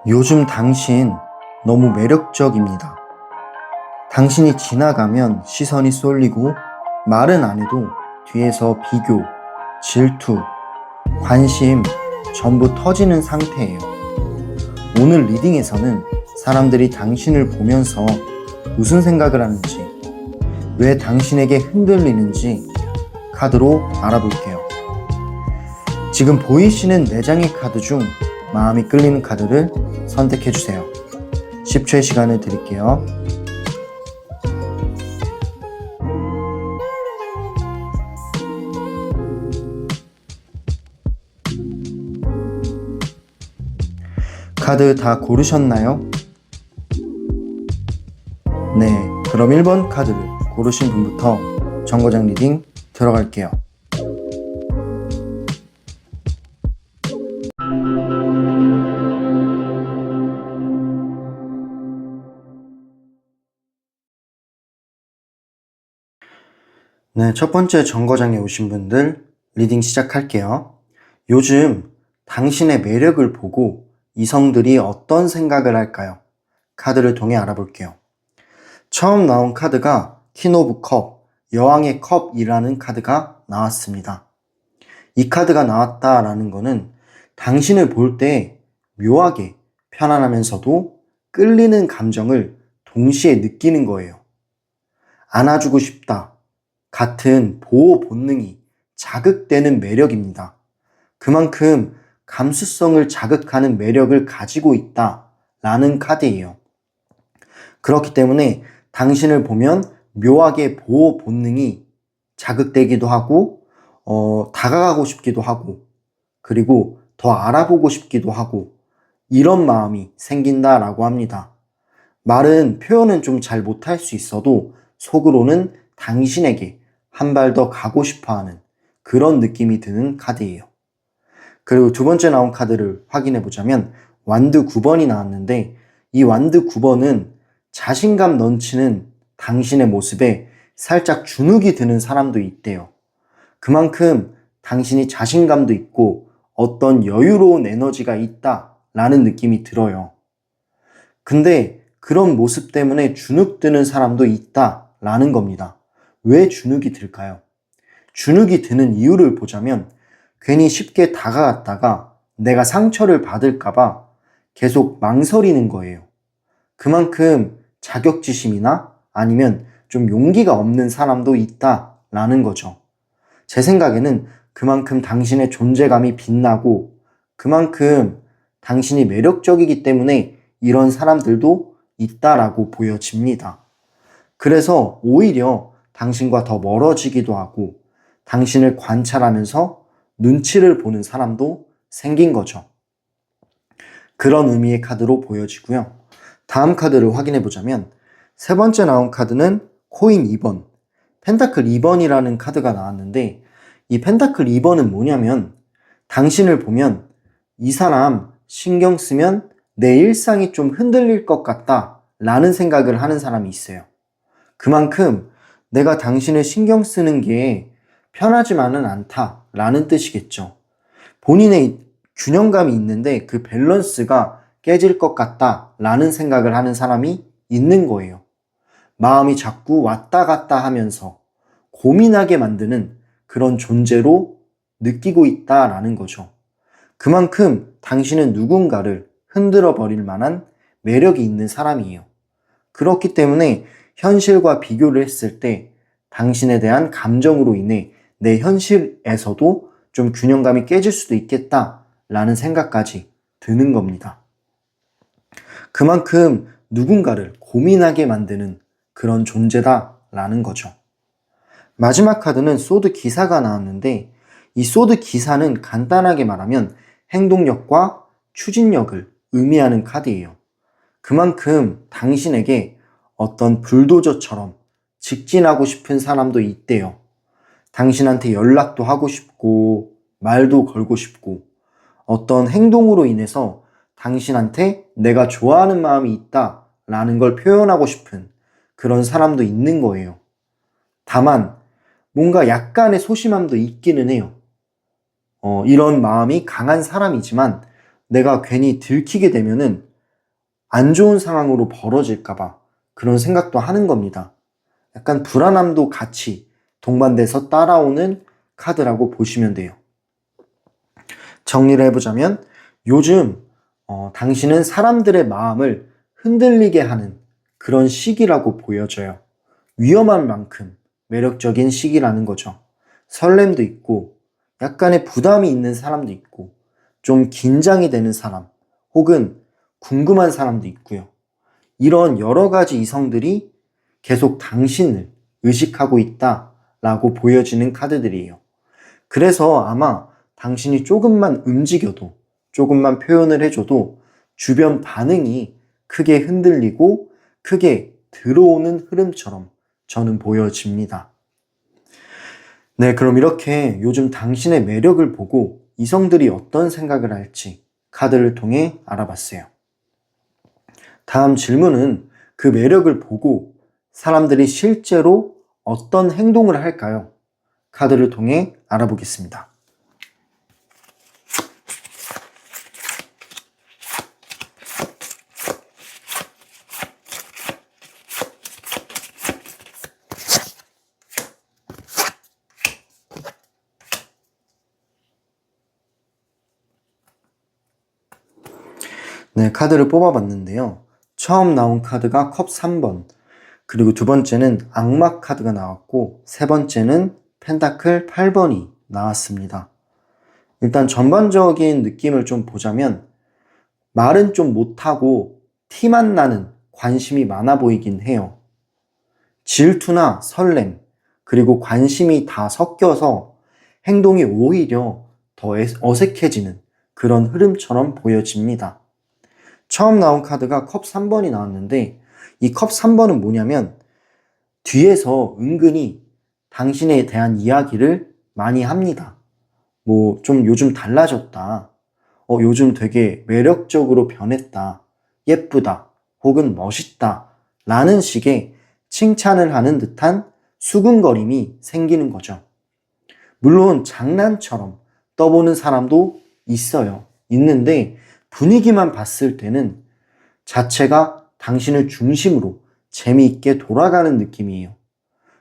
요즘 당신 너무 매력적입니다. 당신이 지나가면 시선이 쏠리고 말은 안 해도 뒤에서 비교, 질투, 관심 전부 터지는 상태예요. 오늘 리딩에서는 사람들이 당신을 보면서 무슨 생각을 하는지, 왜 당신에게 흔들리는지 카드로 알아볼게요. 지금 보이시는 4장의 카드 중 마음이 끌리는 카드를 선택해주세요. 10초의 시간을 드릴게요. 카드 다 고르셨나요? 네, 그럼 1번 카드를 고르신 분부터 정거장 리딩 들어갈게요. 네, 첫 번째 정거장에 오신 분들 리딩 시작할게요. 요즘 당신의 매력을 보고 이성들이 어떤 생각을 할까요? 카드를 통해 알아볼게요. 처음 나온 카드가 퀸 오브 컵, 여왕의 컵이라는 카드가 나왔습니다. 이 카드가 나왔다라는 거는 당신을 볼 때 묘하게 편안하면서도 끌리는 감정을 동시에 느끼는 거예요. 안아주고 싶다. 같은 보호 본능이 자극되는 매력입니다. 그만큼 감수성을 자극하는 매력을 가지고 있다라는 카드예요. 그렇기 때문에 당신을 보면 묘하게 보호 본능이 자극되기도 하고 다가가고 싶기도 하고 그리고 더 알아보고 싶기도 하고 이런 마음이 생긴다라고 합니다. 말은 표현은 좀 잘 못할 수 있어도 속으로는 당신에게 한 발 더 가고 싶어하는 그런 느낌이 드는 카드예요. 그리고 두 번째 나온 카드를 확인해 보자면 완드 9번이 나왔는데 이 완드 9번은 자신감 넘치는 당신의 모습에 살짝 주눅이 드는 사람도 있대요. 그만큼 당신이 자신감도 있고 어떤 여유로운 에너지가 있다라는 느낌이 들어요. 근데 그런 모습 때문에 주눅 드는 사람도 있다라는 겁니다. 왜 주눅이 들까요? 주눅이 드는 이유를 보자면 괜히 쉽게 다가갔다가 내가 상처를 받을까봐 계속 망설이는 거예요. 그만큼 자격지심이나 아니면 좀 용기가 없는 사람도 있다라는 거죠. 제 생각에는 그만큼 당신의 존재감이 빛나고 그만큼 당신이 매력적이기 때문에 이런 사람들도 있다라고 보여집니다. 그래서 오히려 당신과 더 멀어지기도 하고 당신을 관찰하면서 눈치를 보는 사람도 생긴 거죠. 그런 의미의 카드로 보여지고요. 다음 카드를 확인해 보자면 세 번째 나온 카드는 코인 2번, 펜타클 2번이라는 카드가 나왔는데 이 펜타클 2번은 뭐냐면 당신을 보면 이 사람 신경 쓰면 내 일상이 좀 흔들릴 것 같다 라는 생각을 하는 사람이 있어요. 그만큼 내가 당신을 신경 쓰는 게 편하지만은 않다 라는 뜻이겠죠. 본인의 균형감이 있는데 그 밸런스가 깨질 것 같다 라는 생각을 하는 사람이 있는 거예요. 마음이 자꾸 왔다 갔다 하면서 고민하게 만드는 그런 존재로 느끼고 있다라는 거죠. 그만큼 당신은 누군가를 흔들어 버릴 만한 매력이 있는 사람이에요. 그렇기 때문에 현실과 비교를 했을 때 당신에 대한 감정으로 인해 내 현실에서도 좀 균형감이 깨질 수도 있겠다라는 생각까지 드는 겁니다. 그만큼 누군가를 고민하게 만드는 그런 존재다라는 거죠. 마지막 카드는 소드 기사가 나왔는데 이 소드 기사는 간단하게 말하면 행동력과 추진력을 의미하는 카드예요. 그만큼 당신에게 어떤 불도저처럼 직진하고 싶은 사람도 있대요. 당신한테 연락도 하고 싶고 말도 걸고 싶고 어떤 행동으로 인해서 당신한테 내가 좋아하는 마음이 있다라는 걸 표현하고 싶은 그런 사람도 있는 거예요. 다만 뭔가 약간의 소심함도 있기는 해요. 이런 마음이 강한 사람이지만 내가 괜히 들키게 되면은 안 좋은 상황으로 벌어질까봐 그런 생각도 하는 겁니다. 약간 불안함도 같이 동반돼서 따라오는 카드라고 보시면 돼요. 정리를 해보자면 요즘 당신은 사람들의 마음을 흔들리게 하는 그런 시기라고 보여져요. 위험한 만큼 매력적인 시기라는 거죠. 설렘도 있고 약간의 부담이 있는 사람도 있고 좀 긴장이 되는 사람 혹은 궁금한 사람도 있고요. 이런 여러 가지 이성들이 계속 당신을 의식하고 있다라고 보여지는 카드들이에요. 그래서 아마 당신이 조금만 움직여도 조금만 표현을 해줘도 주변 반응이 크게 흔들리고 크게 들어오는 흐름처럼 저는 보여집니다. 네, 그럼 이렇게 요즘 당신의 매력을 보고 이성들이 어떤 생각을 할지 카드를 통해 알아봤어요. 다음 질문은 그 매력을 보고 사람들이 실제로 어떤 행동을 할까요? 카드를 통해 알아보겠습니다. 네, 카드를 뽑아봤는데요. 처음 나온 카드가 컵 3번, 그리고 두 번째는 악마 카드가 나왔고, 세 번째는 펜타클 8번이 나왔습니다. 일단 전반적인 느낌을 좀 보자면, 말은 좀 못하고 티만 나는 관심이 많아 보이긴 해요. 질투나 설렘, 그리고 관심이 다 섞여서 행동이 오히려 더 어색해지는 그런 흐름처럼 보여집니다. 처음 나온 카드가 컵 3번이 나왔는데 이 컵 3번은 뭐냐면 뒤에서 은근히 당신에 대한 이야기를 많이 합니다. 뭐 좀 요즘 달라졌다. 요즘 되게 매력적으로 변했다. 예쁘다. 혹은 멋있다. 라는 식의 칭찬을 하는 듯한 수근거림이 생기는 거죠. 물론 장난처럼 떠보는 사람도 있어요. 있는데 분위기만 봤을 때는 자체가 당신을 중심으로 재미있게 돌아가는 느낌이에요.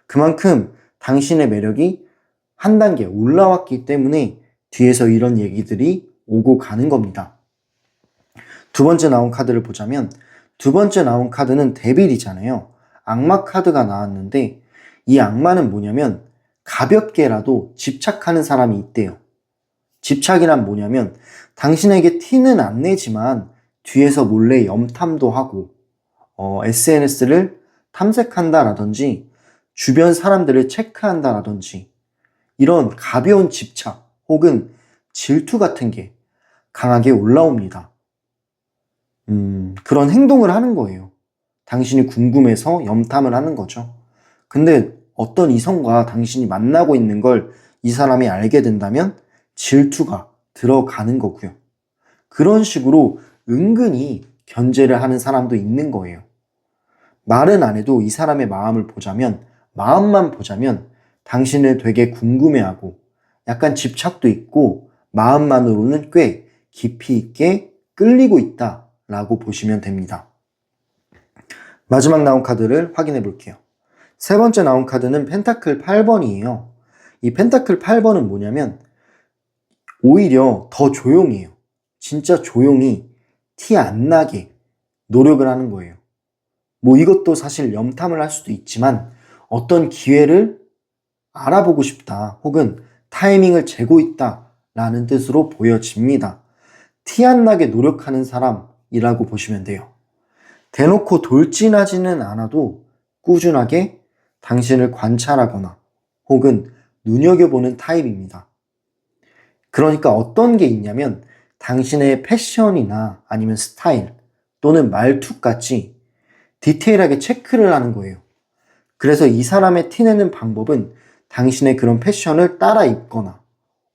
그만큼 당신의 매력이 한 단계 올라왔기 때문에 뒤에서 이런 얘기들이 오고 가는 겁니다. 두 번째 나온 카드를 보자면 두 번째 나온 카드는 데빌이잖아요. 악마 카드가 나왔는데 이 악마는 뭐냐면 가볍게라도 집착하는 사람이 있대요. 집착이란 뭐냐면 당신에게 티는 안 내지만 뒤에서 몰래 염탐도 하고 SNS를 탐색한다라든지 주변 사람들을 체크한다라든지 이런 가벼운 집착 혹은 질투 같은 게 강하게 올라옵니다. 그런 행동을 하는 거예요. 당신이 궁금해서 염탐을 하는 거죠. 근데 어떤 이성과 당신이 만나고 있는 걸 이 사람이 알게 된다면 질투가 들어가는 거고요. 그런 식으로 은근히 견제를 하는 사람도 있는 거예요. 말은 안 해도 이 사람의 마음을 보자면, 마음만 보자면 당신을 되게 궁금해하고 약간 집착도 있고 마음만으로는 꽤 깊이 있게 끌리고 있다라고 보시면 됩니다. 마지막 나온 카드를 확인해 볼게요. 세 번째 나온 카드는 펜타클 8번이에요. 이 펜타클 8번은 뭐냐면 오히려 더 조용해요. 진짜 조용히 티 안 나게 노력을 하는 거예요. 뭐 이것도 사실 염탐을 할 수도 있지만 어떤 기회를 알아보고 싶다 혹은 타이밍을 재고 있다 라는 뜻으로 보여집니다. 티 안 나게 노력하는 사람이라고 보시면 돼요. 대놓고 돌진하지는 않아도 꾸준하게 당신을 관찰하거나 혹은 눈여겨보는 타입입니다. 그러니까 어떤 게 있냐면 당신의 패션이나 아니면 스타일 또는 말투까지 디테일하게 체크를 하는 거예요. 그래서 이 사람의 티내는 방법은 당신의 그런 패션을 따라 입거나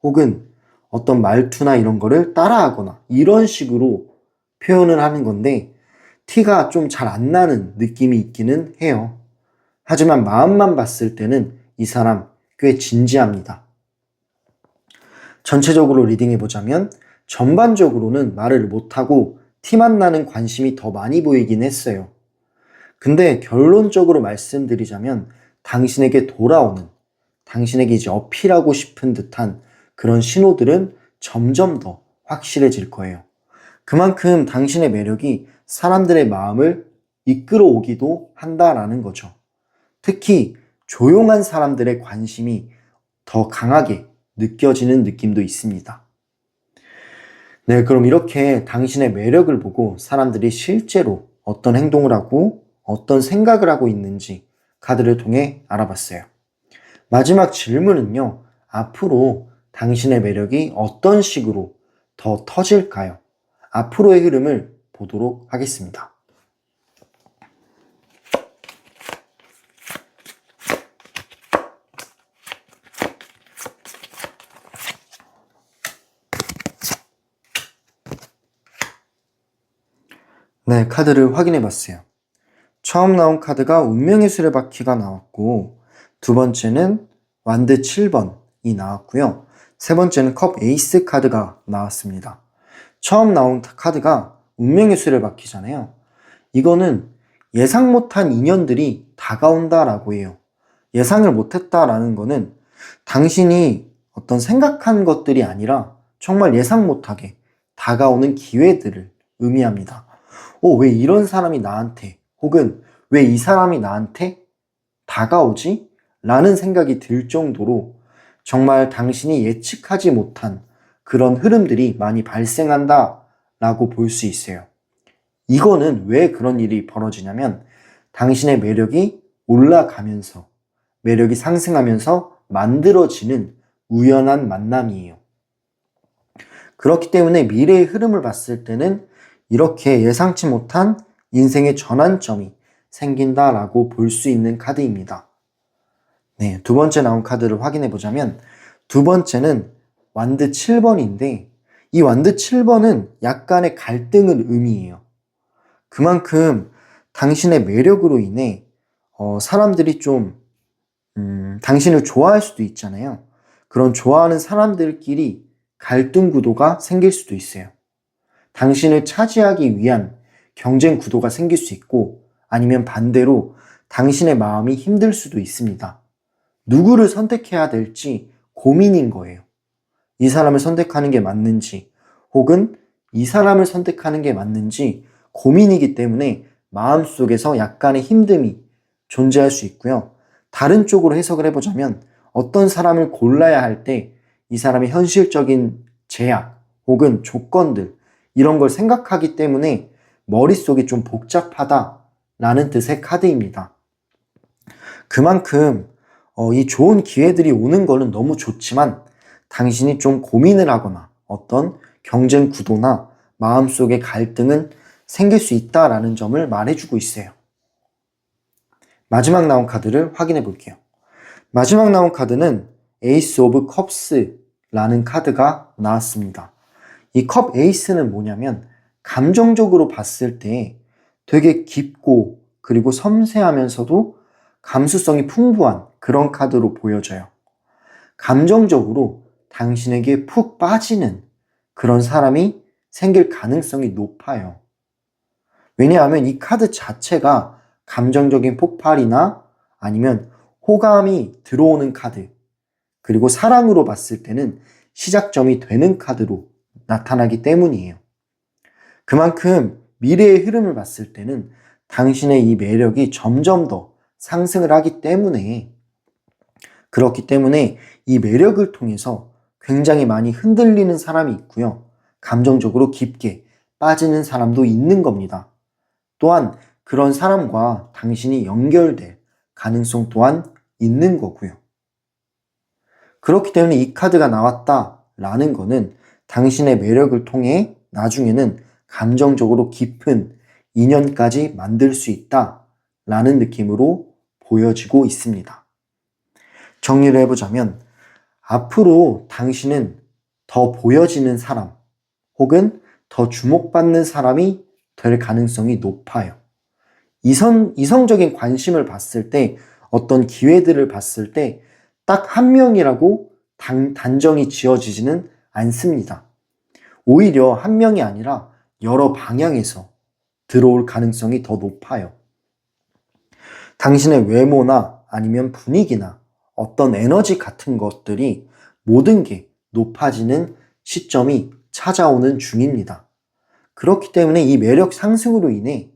혹은 어떤 말투나 이런 거를 따라하거나 이런 식으로 표현을 하는 건데 티가 좀 잘 안 나는 느낌이 있기는 해요. 하지만 마음만 봤을 때는 이 사람 꽤 진지합니다. 전체적으로 리딩해보자면 전반적으로는 말을 못하고 티만 나는 관심이 더 많이 보이긴 했어요. 근데 결론적으로 말씀드리자면 당신에게 돌아오는, 당신에게 이제 어필하고 싶은 듯한 그런 신호들은 점점 더 확실해질 거예요. 그만큼 당신의 매력이 사람들의 마음을 이끌어오기도 한다라는 거죠. 특히 조용한 사람들의 관심이 더 강하게 느껴지는 느낌도 있습니다. 네, 그럼 이렇게 당신의 매력을 보고 사람들이 실제로 어떤 행동을 하고 어떤 생각을 하고 있는지 카드를 통해 알아봤어요. 마지막 질문은요, 앞으로 당신의 매력이 어떤 식으로 더 터질까요? 앞으로의 흐름을 보도록 하겠습니다. 네, 카드를 확인해 봤어요. 처음 나온 카드가 운명의 수레바퀴가 나왔고, 두 번째는 완드 7번이 나왔고요. 세 번째는 컵 에이스 카드가 나왔습니다. 처음 나온 카드가 운명의 수레바퀴잖아요. 이거는 예상 못한 인연들이 다가온다라고 해요. 예상을 못했다라는 거는 당신이 어떤 생각한 것들이 아니라 정말 예상 못하게 다가오는 기회들을 의미합니다. 왜 이런 사람이 나한테, 혹은 왜 이 사람이 나한테 다가오지? 라는 생각이 들 정도로 정말 당신이 예측하지 못한 그런 흐름들이 많이 발생한다 라고 볼 수 있어요. 이거는 왜 그런 일이 벌어지냐면 당신의 매력이 올라가면서, 매력이 상승하면서 만들어지는 우연한 만남이에요. 그렇기 때문에 미래의 흐름을 봤을 때는 이렇게 예상치 못한 인생의 전환점이 생긴다라고 볼 수 있는 카드입니다. 네, 두 번째 나온 카드를 확인해 보자면 두 번째는 완드 7번인데 이 완드 7번은 약간의 갈등을 의미해요. 그만큼 당신의 매력으로 인해 사람들이 좀 당신을 좋아할 수도 있잖아요. 그런 좋아하는 사람들끼리 갈등 구도가 생길 수도 있어요. 당신을 차지하기 위한 경쟁 구도가 생길 수 있고 아니면 반대로 당신의 마음이 힘들 수도 있습니다. 누구를 선택해야 될지 고민인 거예요. 이 사람을 선택하는 게 맞는지 혹은 이 사람을 선택하는 게 맞는지 고민이기 때문에 마음속에서 약간의 힘듦이 존재할 수 있고요. 다른 쪽으로 해석을 해보자면 어떤 사람을 골라야 할 때 이 사람의 현실적인 제약 혹은 조건들 이런 걸 생각하기 때문에 머릿속이 좀 복잡하다라는 뜻의 카드입니다. 그만큼 이 좋은 기회들이 오는 거는 너무 좋지만 당신이 좀 고민을 하거나 어떤 경쟁 구도나 마음속의 갈등은 생길 수 있다라는 점을 말해주고 있어요. 마지막 나온 카드를 확인해 볼게요. 마지막 나온 카드는 에이스 오브 컵스라는 카드가 나왔습니다. 이 컵 에이스는 뭐냐면 감정적으로 봤을 때 되게 깊고 그리고 섬세하면서도 감수성이 풍부한 그런 카드로 보여져요. 감정적으로 당신에게 푹 빠지는 그런 사람이 생길 가능성이 높아요. 왜냐하면 이 카드 자체가 감정적인 폭발이나 아니면 호감이 들어오는 카드, 그리고 사랑으로 봤을 때는 시작점이 되는 카드로 나타나기 때문이에요. 그만큼 미래의 흐름을 봤을 때는 당신의 이 매력이 점점 더 상승을 하기 때문에 그렇기 때문에 이 매력을 통해서 굉장히 많이 흔들리는 사람이 있고요. 감정적으로 깊게 빠지는 사람도 있는 겁니다. 또한 그런 사람과 당신이 연결될 가능성 또한 있는 거고요. 그렇기 때문에 이 카드가 나왔다라는 거는 당신의 매력을 통해 나중에는 감정적으로 깊은 인연까지 만들 수 있다라는 느낌으로 보여지고 있습니다. 정리를 해보자면 앞으로 당신은 더 보여지는 사람 혹은 더 주목받는 사람이 될 가능성이 높아요. 이성적인 관심을 봤을 때 어떤 기회들을 봤을 때 딱 한 명이라고 단정이 지어지지는 않습니다. 오히려 한 명이 아니라 여러 방향에서 들어올 가능성이 더 높아요. 당신의 외모나 아니면 분위기나 어떤 에너지 같은 것들이 모든 게 높아지는 시점이 찾아오는 중입니다. 그렇기 때문에 이 매력 상승으로 인해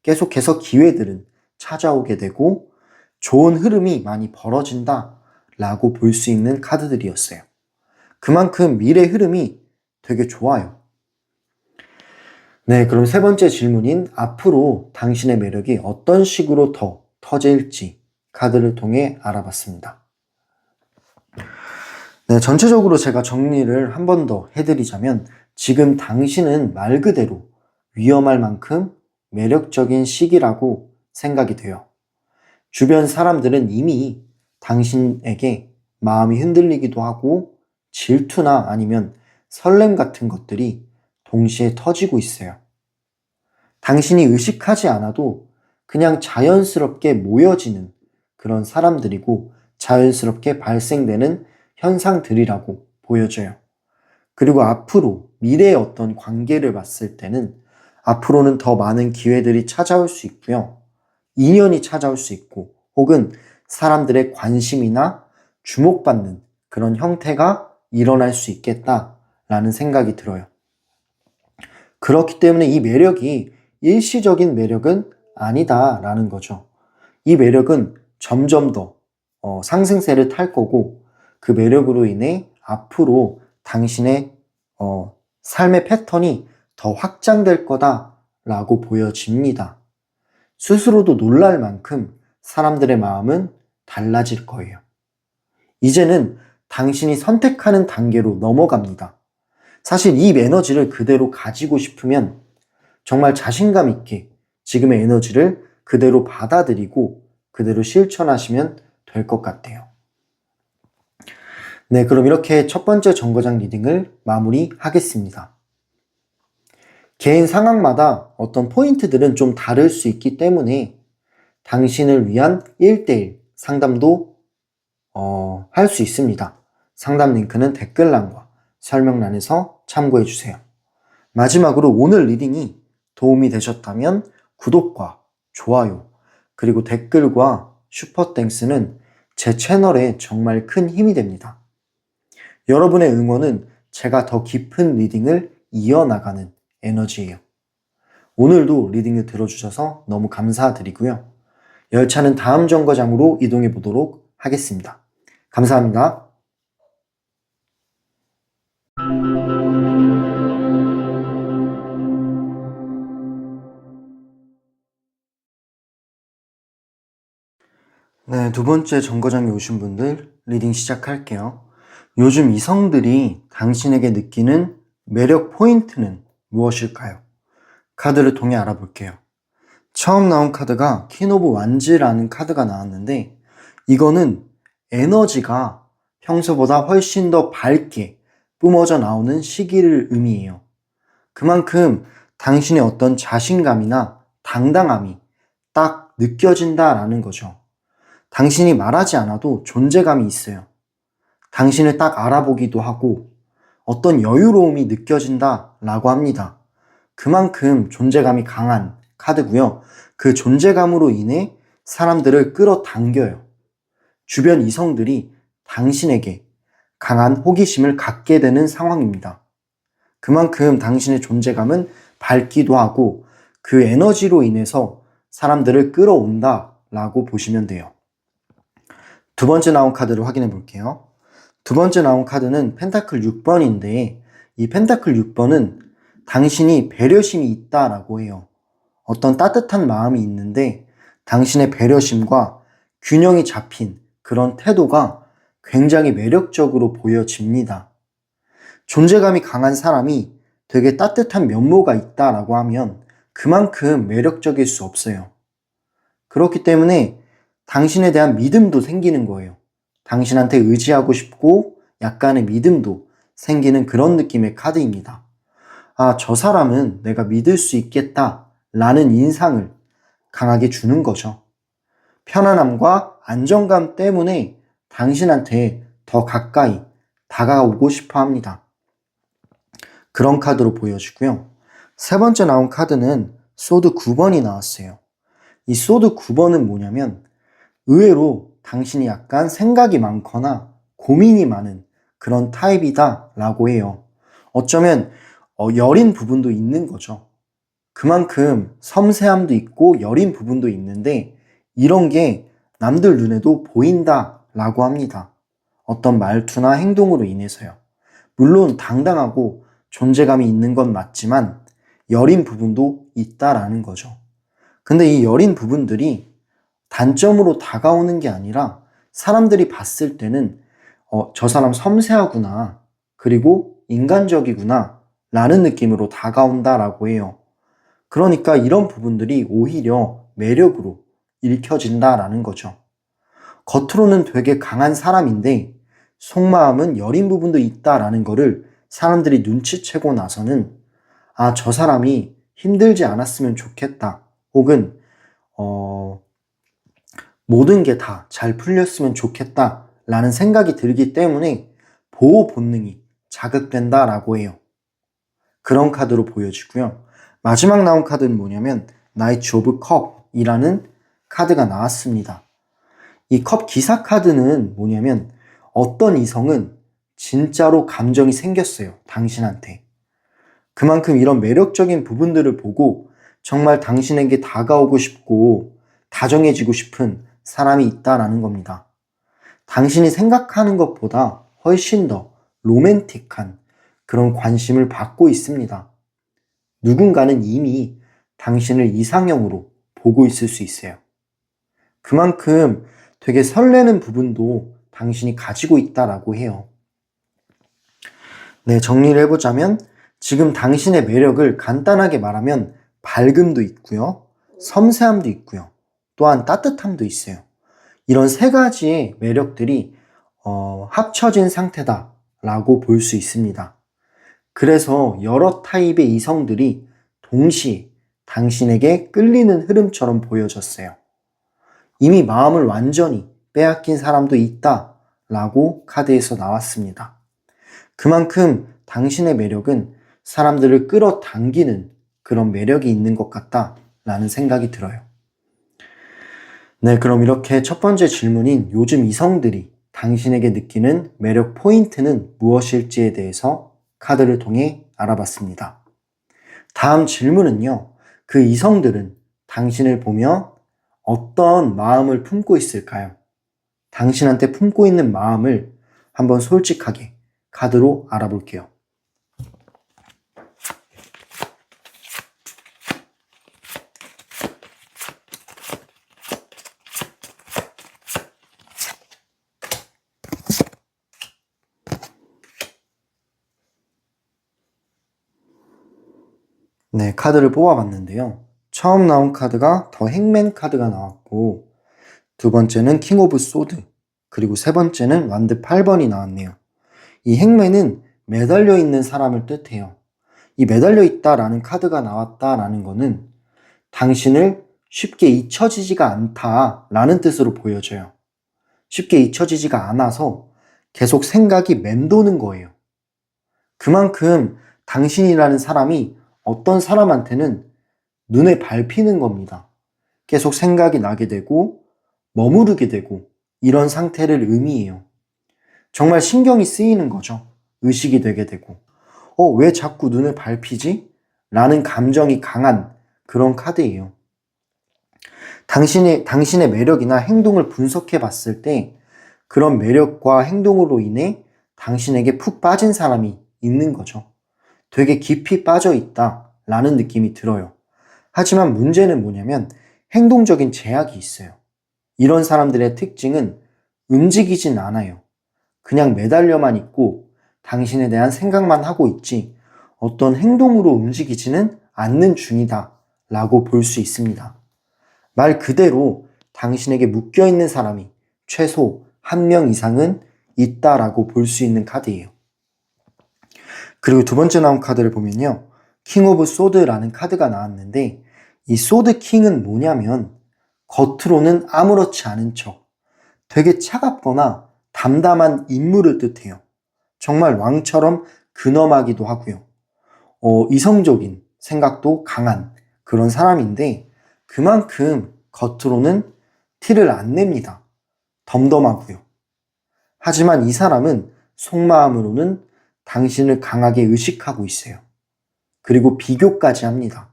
계속해서 기회들은 찾아오게 되고 좋은 흐름이 많이 벌어진다라고 볼 수 있는 카드들이었어요. 그만큼 미래 흐름이 되게 좋아요. 네, 그럼 세 번째 질문인 앞으로 당신의 매력이 어떤 식으로 더 터질지 카드를 통해 알아봤습니다. 네, 전체적으로 제가 정리를 한 번 더 해드리자면 지금 당신은 말 그대로 위험할 만큼 매력적인 시기라고 생각이 돼요. 주변 사람들은 이미 당신에게 마음이 흔들리기도 하고 질투나 아니면 설렘 같은 것들이 동시에 터지고 있어요. 당신이 의식하지 않아도 그냥 자연스럽게 모여지는 그런 사람들이고 자연스럽게 발생되는 현상들이라고 보여져요. 그리고 앞으로 미래의 어떤 관계를 봤을 때는 앞으로는 더 많은 기회들이 찾아올 수 있고요. 인연이 찾아올 수 있고 혹은 사람들의 관심이나 주목받는 그런 형태가 일어날 수 있겠다라는 생각이 들어요. 그렇기 때문에 이 매력이 일시적인 매력은 아니다라는 거죠. 이 매력은 점점 더 상승세를 탈 거고 그 매력으로 인해 앞으로 당신의 삶의 패턴이 더 확장될 거다라고 보여집니다. 스스로도 놀랄 만큼 사람들의 마음은 달라질 거예요. 이제는 당신이 선택하는 단계로 넘어갑니다. 사실 이 에너지를 그대로 가지고 싶으면 정말 자신감 있게 지금의 에너지를 그대로 받아들이고 그대로 실천하시면 될 것 같아요. 네, 그럼 이렇게 첫 번째 정거장 리딩을 마무리하겠습니다. 개인 상황마다 어떤 포인트들은 좀 다를 수 있기 때문에 당신을 위한 1대1 상담도 할 수 있습니다. 상담 링크는 댓글란과 설명란에서 참고해주세요. 마지막으로 오늘 리딩이 도움이 되셨다면 구독과 좋아요 그리고 댓글과 슈퍼땡스는 제 채널에 정말 큰 힘이 됩니다. 여러분의 응원은 제가 더 깊은 리딩을 이어나가는 에너지예요. 오늘도 리딩을 들어주셔서 너무 감사드리고요. 열차는 다음 정거장으로 이동해 보도록 하겠습니다. 감사합니다. 네, 두 번째 정거장에 오신 분들 리딩 시작할게요. 요즘 이성들이 당신에게 느끼는 매력 포인트는 무엇일까요? 카드를 통해 알아볼게요. 처음 나온 카드가 퀸 오브 완즈라는 카드가 나왔는데 이거는 에너지가 평소보다 훨씬 더 밝게 뿜어져 나오는 시기를 의미해요. 그만큼 당신의 어떤 자신감이나 당당함이 딱 느껴진다라는 거죠. 당신이 말하지 않아도 존재감이 있어요. 당신을 딱 알아보기도 하고 어떤 여유로움이 느껴진다라고 합니다. 그만큼 존재감이 강한 카드고요. 그 존재감으로 인해 사람들을 끌어당겨요. 주변 이성들이 당신에게 강한 호기심을 갖게 되는 상황입니다. 그만큼 당신의 존재감은 밝기도 하고 그 에너지로 인해서 사람들을 끌어온다라고 보시면 돼요. 두 번째 나온 카드를 확인해 볼게요. 두 번째 나온 카드는 펜타클 6번인데 이 펜타클 6번은 당신이 배려심이 있다라고 해요. 어떤 따뜻한 마음이 있는데 당신의 배려심과 균형이 잡힌 그런 태도가 굉장히 매력적으로 보여집니다. 존재감이 강한 사람이 되게 따뜻한 면모가 있다라고 하면 그만큼 매력적일 수 없어요. 그렇기 때문에 당신에 대한 믿음도 생기는 거예요. 당신한테 의지하고 싶고 약간의 믿음도 생기는 그런 느낌의 카드입니다. 아, 저 사람은 내가 믿을 수 있겠다 라는 인상을 강하게 주는 거죠. 편안함과 안정감 때문에 당신한테 더 가까이 다가오고 싶어 합니다. 그런 카드로 보여지고요. 세 번째 나온 카드는 소드 9번이 나왔어요. 이 소드 9번은 뭐냐면 의외로 당신이 약간 생각이 많거나 고민이 많은 그런 타입이다 라고 해요. 어쩌면 여린 부분도 있는 거죠. 그만큼 섬세함도 있고 여린 부분도 있는데 이런 게 남들 눈에도 보인다 라고 합니다. 어떤 말투나 행동으로 인해서요. 물론 당당하고 존재감이 있는 건 맞지만 여린 부분도 있다라는 거죠. 근데 이 여린 부분들이 단점으로 다가오는 게 아니라 사람들이 봤을 때는 저 사람 섬세하구나, 그리고 인간적이구나 라는 느낌으로 다가온다라고 해요. 그러니까 이런 부분들이 오히려 매력으로 읽혀진다라는 거죠. 겉으로는 되게 강한 사람인데 속마음은 여린 부분도 있다라는 거를 사람들이 눈치채고 나서는 저 사람이 힘들지 않았으면 좋겠다. 혹은 모든 게 다 잘 풀렸으면 좋겠다 라는 생각이 들기 때문에 보호 본능이 자극된다라고 해요. 그런 카드로 보여지고요. 마지막 나온 카드는 뭐냐면 나이트 오브 컵이라는 카드가 나왔습니다. 이 컵 기사 카드는 뭐냐면 어떤 이성은 진짜로 감정이 생겼어요. 당신한테. 그만큼 이런 매력적인 부분들을 보고 정말 당신에게 다가오고 싶고 다정해지고 싶은 사람이 있다라는 겁니다. 당신이 생각하는 것보다 훨씬 더 로맨틱한 그런 관심을 받고 있습니다. 누군가는 이미 당신을 이상형으로 보고 있을 수 있어요. 그만큼 되게 설레는 부분도 당신이 가지고 있다라고 해요. 네, 정리를 해보자면 지금 당신의 매력을 간단하게 말하면 밝음도 있고요. 섬세함도 있고요. 또한 따뜻함도 있어요. 이런 세 가지의 매력들이 합쳐진 상태다라고 볼 수 있습니다. 그래서 여러 타입의 이성들이 동시에 당신에게 끌리는 흐름처럼 보여졌어요. 이미 마음을 완전히 빼앗긴 사람도 있다라고 카드에서 나왔습니다. 그만큼 당신의 매력은 사람들을 끌어당기는 그런 매력이 있는 것 같다라는 생각이 들어요. 네, 그럼 이렇게 첫 번째 질문인 요즘 이성들이 당신에게 느끼는 매력 포인트는 무엇일지에 대해서 카드를 통해 알아봤습니다. 다음 질문은요. 그 이성들은 당신을 보며 어떤 마음을 품고 있을까요? 당신한테 품고 있는 마음을 한번 솔직하게 카드로 알아볼게요. 네, 카드를 뽑아봤는데요. 처음 나온 카드가 더 행맨 카드가 나왔고 두 번째는 킹 오브 소드, 그리고 세 번째는 완드 8번이 나왔네요. 이 행맨은 매달려 있는 사람을 뜻해요. 이 매달려 있다라는 카드가 나왔다라는 거는 당신을 쉽게 잊혀지지가 않다라는 뜻으로 보여져요. 쉽게 잊혀지지가 않아서 계속 생각이 맴도는 거예요. 그만큼 당신이라는 사람이 어떤 사람한테는 눈에 밟히는 겁니다. 계속 생각이 나게 되고 머무르게 되고 이런 상태를 의미해요. 정말 신경이 쓰이는 거죠. 의식이 되게 되고 왜 자꾸 눈을 밟히지? 라는 감정이 강한 그런 카드예요. 당신의 매력이나 행동을 분석해 봤을 때 그런 매력과 행동으로 인해 당신에게 푹 빠진 사람이 있는 거죠. 되게 깊이 빠져 있다라는 느낌이 들어요. 하지만 문제는 뭐냐면 행동적인 제약이 있어요. 이런 사람들의 특징은 움직이진 않아요. 그냥 매달려만 있고 당신에 대한 생각만 하고 있지 어떤 행동으로 움직이지는 않는 중이다 라고 볼 수 있습니다. 말 그대로 당신에게 묶여있는 사람이 최소 한 명 이상은 있다라고 볼 수 있는 카드예요. 그리고 두 번째 나온 카드를 보면요. 킹 오브 소드라는 카드가 나왔는데 이 소드 킹은 뭐냐면 겉으로는 아무렇지 않은 척, 되게 차갑거나 담담한 인물을 뜻해요. 정말 왕처럼 근엄하기도 하고요. 이성적인 생각도 강한 그런 사람인데 그만큼 겉으로는 티를 안 냅니다. 덤덤하고요. 하지만 이 사람은 속마음으로는 당신을 강하게 의식하고 있어요. 그리고 비교까지 합니다.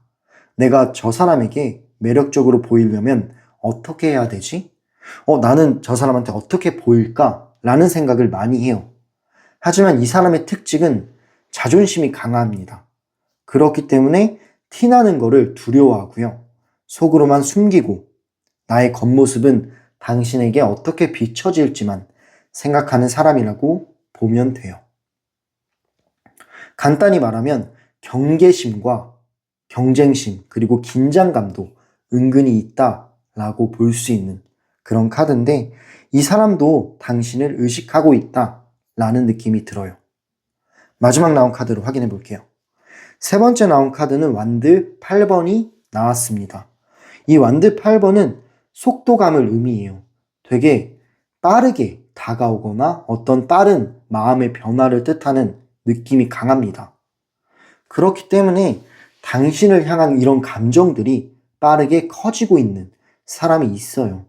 내가 저 사람에게 매력적으로 보이려면 어떻게 해야 되지? 나는 저 사람한테 어떻게 보일까? 라는 생각을 많이 해요. 하지만 이 사람의 특징은 자존심이 강합니다. 그렇기 때문에 티나는 거를 두려워하고요. 속으로만 숨기고 나의 겉모습은 당신에게 어떻게 비춰질지만 생각하는 사람이라고 보면 돼요. 간단히 말하면 경계심과 경쟁심 그리고 긴장감도 은근히 있다라고 볼 수 있는 그런 카드인데 이 사람도 당신을 의식하고 있다라는 느낌이 들어요. 마지막 나온 카드를 확인해 볼게요. 세 번째 나온 카드는 완드 8번이 나왔습니다. 이 완드 8번은 속도감을 의미해요. 되게 빠르게 다가오거나 어떤 빠른 마음의 변화를 뜻하는 느낌이 강합니다. 그렇기 때문에 당신을 향한 이런 감정들이 빠르게 커지고 있는 사람이 있어요.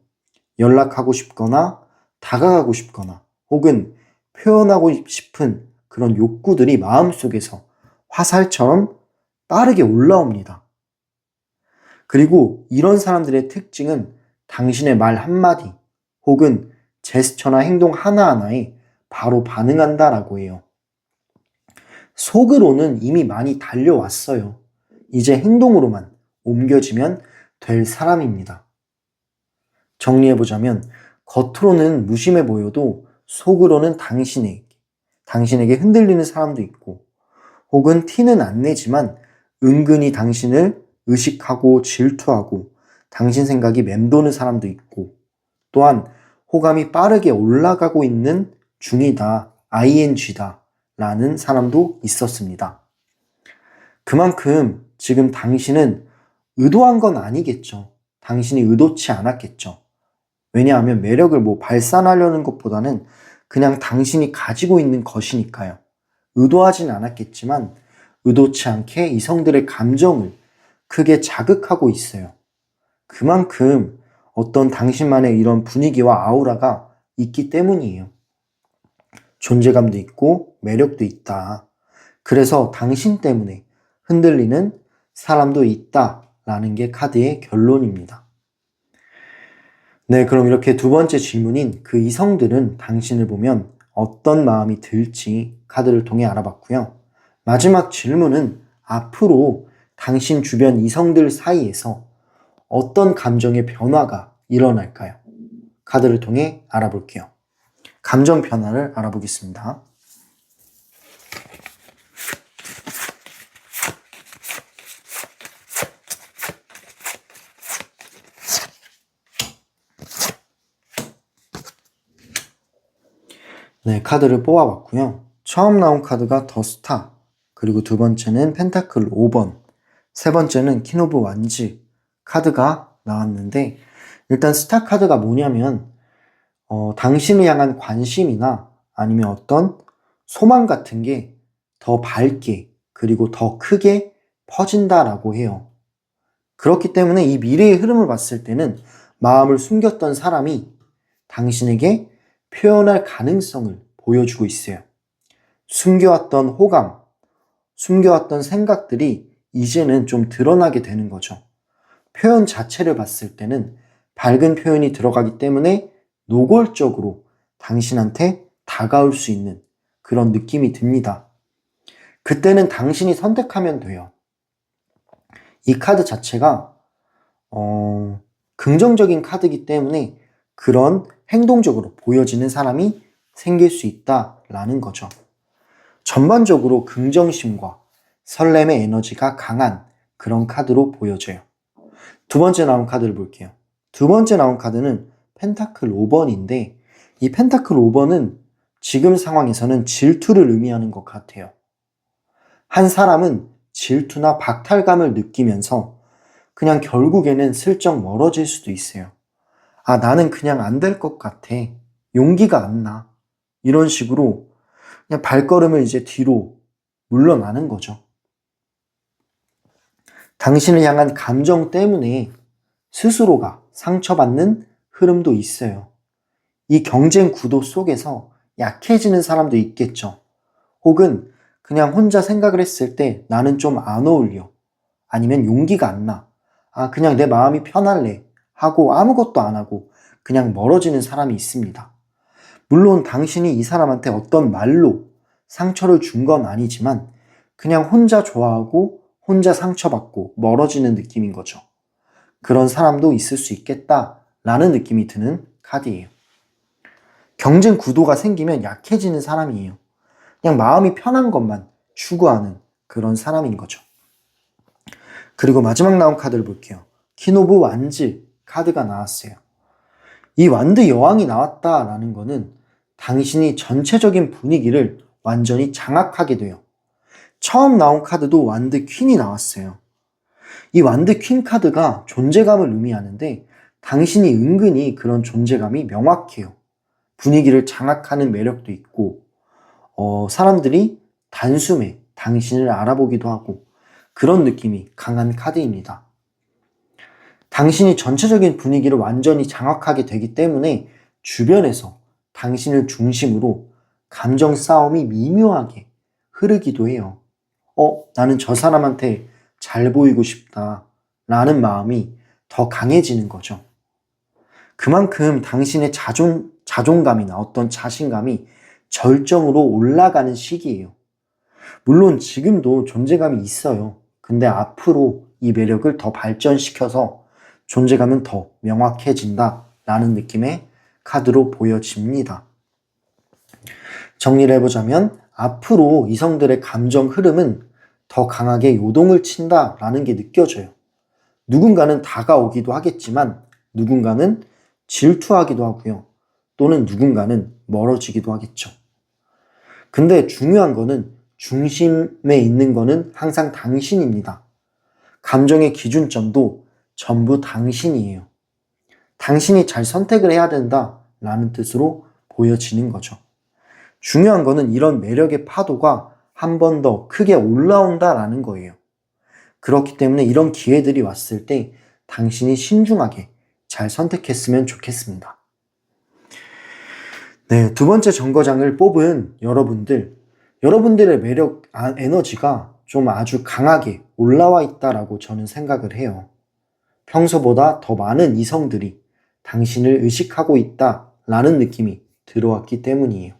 연락하고 싶거나 다가가고 싶거나 혹은 표현하고 싶은 그런 욕구들이 마음속에서 화살처럼 빠르게 올라옵니다. 그리고 이런 사람들의 특징은 당신의 말 한마디 혹은 제스처나 행동 하나하나에 바로 반응한다라고 해요. 속으로는 이미 많이 달려왔어요. 이제 행동으로만 옮겨지면 될 사람입니다. 정리해보자면 겉으로는 무심해 보여도 속으로는 당신에게 흔들리는 사람도 있고 혹은 티는 안 내지만 은근히 당신을 의식하고 질투하고 당신 생각이 맴도는 사람도 있고 또한 호감이 빠르게 올라가고 있는 중이다, ing다 라는 사람도 있었습니다. 그만큼 지금 당신은 의도한 건 아니겠죠. 당신이 의도치 않았겠죠. 왜냐하면 매력을 발산하려는 것보다는 그냥 당신이 가지고 있는 것이니까요. 의도하진 않았겠지만 의도치 않게 이성들의 감정을 크게 자극하고 있어요. 그만큼 어떤 당신만의 이런 분위기와 아우라가 있기 때문이에요. 존재감도 있고 매력도 있다. 그래서 당신 때문에 흔들리는 사람도 있다라는 게 카드의 결론입니다. 네, 그럼 이렇게 두 번째 질문인 그 이성들은 당신을 보면 어떤 마음이 들지 카드를 통해 알아봤고요. 마지막 질문은 앞으로 당신 주변 이성들 사이에서 어떤 감정의 변화가 일어날까요? 카드를 통해 알아볼게요. 감정 변화를 알아보겠습니다. 네, 카드를 뽑아봤고요. 처음 나온 카드가 더 스타, 그리고 두 번째는 펜타클 5번, 세 번째는 퀸 오브 완즈 카드가 나왔는데 일단 스타 카드가 뭐냐면 당신을 향한 관심이나 아니면 어떤 소망 같은 게 더 밝게 그리고 더 크게 퍼진다라고 해요. 그렇기 때문에 이 미래의 흐름을 봤을 때는 마음을 숨겼던 사람이 당신에게 표현할 가능성을 보여주고 있어요. 숨겨왔던 호감, 숨겨왔던 생각들이 이제는 좀 드러나게 되는 거죠. 표현 자체를 봤을 때는 밝은 표현이 들어가기 때문에 노골적으로 당신한테 다가올 수 있는 그런 느낌이 듭니다. 그때는 당신이 선택하면 돼요. 이 카드 자체가 긍정적인 카드이기 때문에 그런 행동적으로 보여지는 사람이 생길 수 있다라는 거죠. 전반적으로 긍정심과 설렘의 에너지가 강한 그런 카드로 보여져요. 두 번째 나온 카드를 볼게요. 두 번째 나온 카드는 펜타클 5번인데 이 펜타클 5번은 지금 상황에서는 질투를 의미하는 것 같아요. 한 사람은 질투나 박탈감을 느끼면서 그냥 결국에는 슬쩍 멀어질 수도 있어요. 나는 그냥 안 될 것 같아. 용기가 안 나. 이런 식으로 그냥 발걸음을 이제 뒤로 물러나는 거죠. 당신을 향한 감정 때문에 스스로가 상처받는 흐름도 있어요. 이 경쟁 구도 속에서 약해지는 사람도 있겠죠. 혹은 그냥 혼자 생각을 했을 때 나는 좀 안 어울려. 아니면 용기가 안 나. 그냥 내 마음이 편할래. 하고 아무것도 안 하고 그냥 멀어지는 사람이 있습니다. 물론 당신이 이 사람한테 어떤 말로 상처를 준 건 아니지만 그냥 혼자 좋아하고 혼자 상처받고 멀어지는 느낌인 거죠. 그런 사람도 있을 수 있겠다라는 느낌이 드는 카드예요. 경쟁 구도가 생기면 약해지는 사람이에요. 그냥 마음이 편한 것만 추구하는 그런 사람인 거죠. 그리고 마지막 나온 카드를 볼게요. 퀸 오브 완즈 카드가 나왔어요. 이 완드 여왕이 나왔다라는 거는 당신이 전체적인 분위기를 완전히 장악하게 돼요. 처음 나온 카드도 완드 퀸이 나왔어요. 이 완드 퀸 카드가 존재감을 의미하는데 당신이 은근히 그런 존재감이 명확해요. 분위기를 장악하는 매력도 있고 사람들이 단숨에 당신을 알아보기도 하고 그런 느낌이 강한 카드입니다. 당신이 전체적인 분위기를 완전히 장악하게 되기 때문에 주변에서 당신을 중심으로 감정 싸움이 미묘하게 흐르기도 해요. 나는 저 사람한테 잘 보이고 싶다 라는 마음이 더 강해지는 거죠. 그만큼 당신의 자존감이나 어떤 자신감이 절정으로 올라가는 시기예요. 물론 지금도 존재감이 있어요. 근데 앞으로 이 매력을 더 발전시켜서 존재감은 더 명확해진다 라는 느낌의 카드로 보여집니다. 정리를 해보자면 앞으로 이성들의 감정 흐름은 더 강하게 요동을 친다 라는 게 느껴져요. 누군가는 다가오기도 하겠지만 누군가는 질투하기도 하고요. 또는 누군가는 멀어지기도 하겠죠. 근데 중요한 거는 중심에 있는 거는 항상 당신입니다. 감정의 기준점도 전부 당신이에요. 당신이 잘 선택을 해야 된다라는 뜻으로 보여지는 거죠. 중요한 거는 이런 매력의 파도가 한 번 더 크게 올라온다라는 거예요. 그렇기 때문에 이런 기회들이 왔을 때 당신이 신중하게 잘 선택했으면 좋겠습니다. 네, 두 번째 정거장을 뽑은 여러분들의 매력 에너지가 좀 아주 강하게 올라와 있다라고 저는 생각을 해요. 평소보다 더 많은 이성들이 당신을 의식하고 있다라는 느낌이 들어왔기 때문이에요.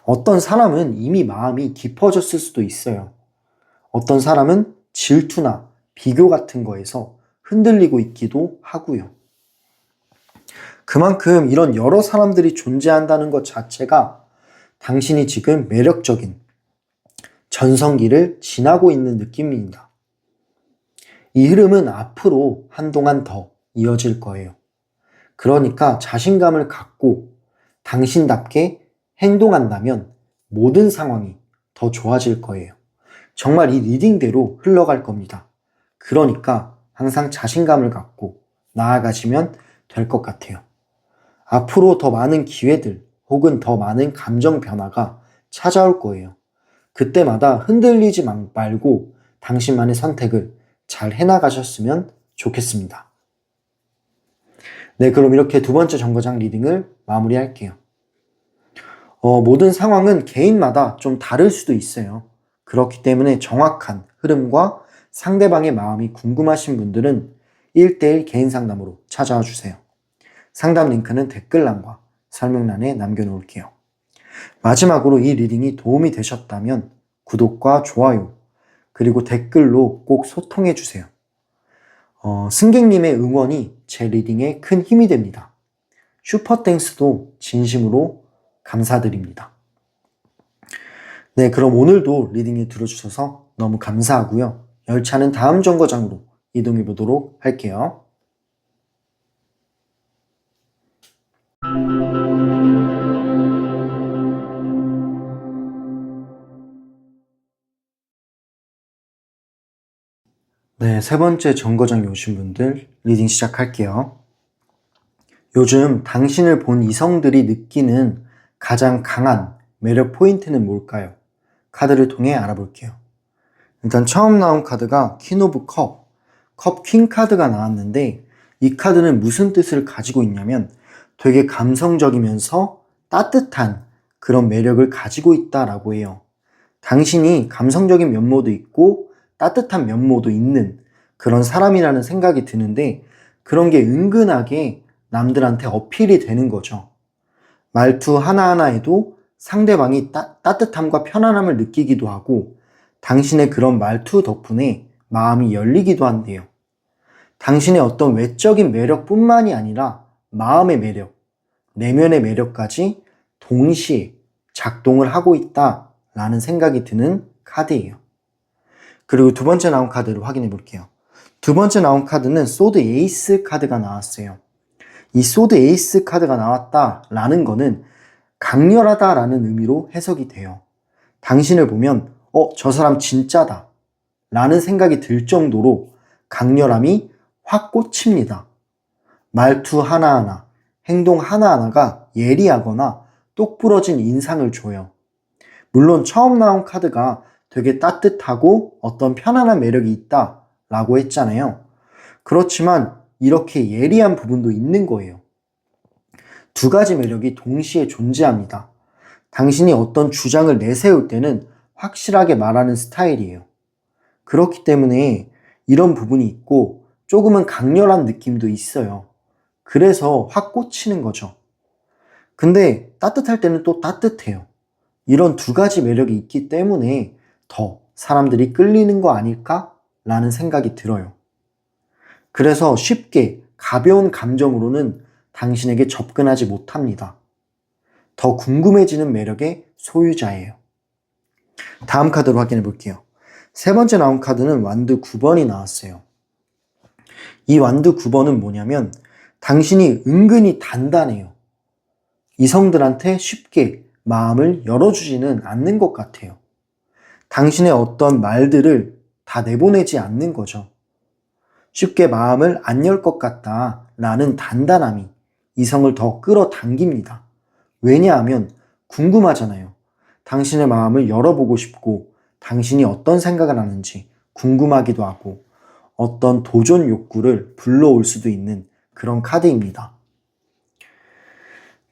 어떤 사람은 이미 마음이 깊어졌을 수도 있어요. 어떤 사람은 질투나 비교 같은 거에서 흔들리고 있기도 하고요. 그만큼 이런 여러 사람들이 존재한다는 것 자체가 당신이 지금 매력적인 전성기를 지나고 있는 느낌입니다. 이 흐름은 앞으로 한동안 더 이어질 거예요. 그러니까 자신감을 갖고 당신답게 행동한다면 모든 상황이 더 좋아질 거예요. 정말 이 리딩대로 흘러갈 겁니다. 그러니까 항상 자신감을 갖고 나아가시면 될 것 같아요. 앞으로 더 많은 기회들 혹은 더 많은 감정 변화가 찾아올 거예요. 그때마다 흔들리지 말고 당신만의 선택을 잘 해나가셨으면 좋겠습니다. 네, 그럼 이렇게 두 번째 정거장 리딩을 마무리할게요. 모든 상황은 개인마다 좀 다를 수도 있어요. 그렇기 때문에 정확한 흐름과 상대방의 마음이 궁금하신 분들은 1:1 개인 상담으로 찾아와 주세요. 상담 링크는 댓글란과 설명란에 남겨놓을게요. 마지막으로 이 리딩이 도움이 되셨다면 구독과 좋아요 그리고 댓글로 꼭 소통해 주세요. 승객님의 응원이 제 리딩에 큰 힘이 됩니다. 슈퍼땡스도 진심으로 감사드립니다. 네, 그럼 오늘도 리딩을 들어주셔서 너무 감사하고요. 열차는 다음 정거장으로 이동해 보도록 할게요. 네, 세 번째 정거장에 오신 분들 리딩 시작할게요. 요즘 당신을 본 이성들이 느끼는 가장 강한 매력 포인트는 뭘까요? 카드를 통해 알아볼게요. 일단 처음 나온 카드가 퀸 오브 컵, 컵 퀸 카드가 나왔는데 이 카드는 무슨 뜻을 가지고 있냐면 되게 감성적이면서 따뜻한 그런 매력을 가지고 있다라고 해요. 당신이 감성적인 면모도 있고 따뜻한 면모도 있는 그런 사람이라는 생각이 드는데 그런 게 은근하게 남들한테 어필이 되는 거죠. 말투 하나하나에도 상대방이 따뜻함과 편안함을 느끼기도 하고 당신의 그런 말투 덕분에 마음이 열리기도 한대요. 당신의 어떤 외적인 매력뿐만이 아니라 마음의 매력, 내면의 매력까지 동시에 작동을 하고 있다라는 생각이 드는 카드예요. 그리고 두 번째 나온 카드를 확인해 볼게요. 두 번째 나온 카드는 소드 에이스 카드가 나왔어요. 이 소드 에이스 카드가 나왔다라는 거는 강렬하다라는 의미로 해석이 돼요. 당신을 보면 저 사람 진짜다 라는 생각이 들 정도로 강렬함이 확 꽂힙니다. 말투 하나하나, 행동 하나하나가 예리하거나 똑부러진 인상을 줘요. 물론 처음 나온 카드가 되게 따뜻하고 어떤 편안한 매력이 있다 라고 했잖아요. 그렇지만 이렇게 예리한 부분도 있는 거예요. 두 가지 매력이 동시에 존재합니다. 당신이 어떤 주장을 내세울 때는 확실하게 말하는 스타일이에요. 그렇기 때문에 이런 부분이 있고 조금은 강렬한 느낌도 있어요. 그래서 확 꽂히는 거죠. 근데 따뜻할 때는 또 따뜻해요. 이런 두 가지 매력이 있기 때문에 더 사람들이 끌리는 거 아닐까? 라는 생각이 들어요. 그래서 쉽게 가벼운 감정으로는 당신에게 접근하지 못합니다. 더 궁금해지는 매력의 소유자예요. 다음 카드로 확인해 볼게요. 세 번째 나온 카드는 완드 9번이 나왔어요. 이 완드 9번은 뭐냐면 당신이 은근히 단단해요. 이성들한테 쉽게 마음을 열어주지는 않는 것 같아요. 당신의 어떤 말들을 다 내보내지 않는 거죠. 쉽게 마음을 안 열 것 같다 라는 단단함이 이성을 더 끌어당깁니다. 왜냐하면 궁금하잖아요. 당신의 마음을 열어보고 싶고 당신이 어떤 생각을 하는지 궁금하기도 하고 어떤 도전 욕구를 불러올 수도 있는 그런 카드입니다.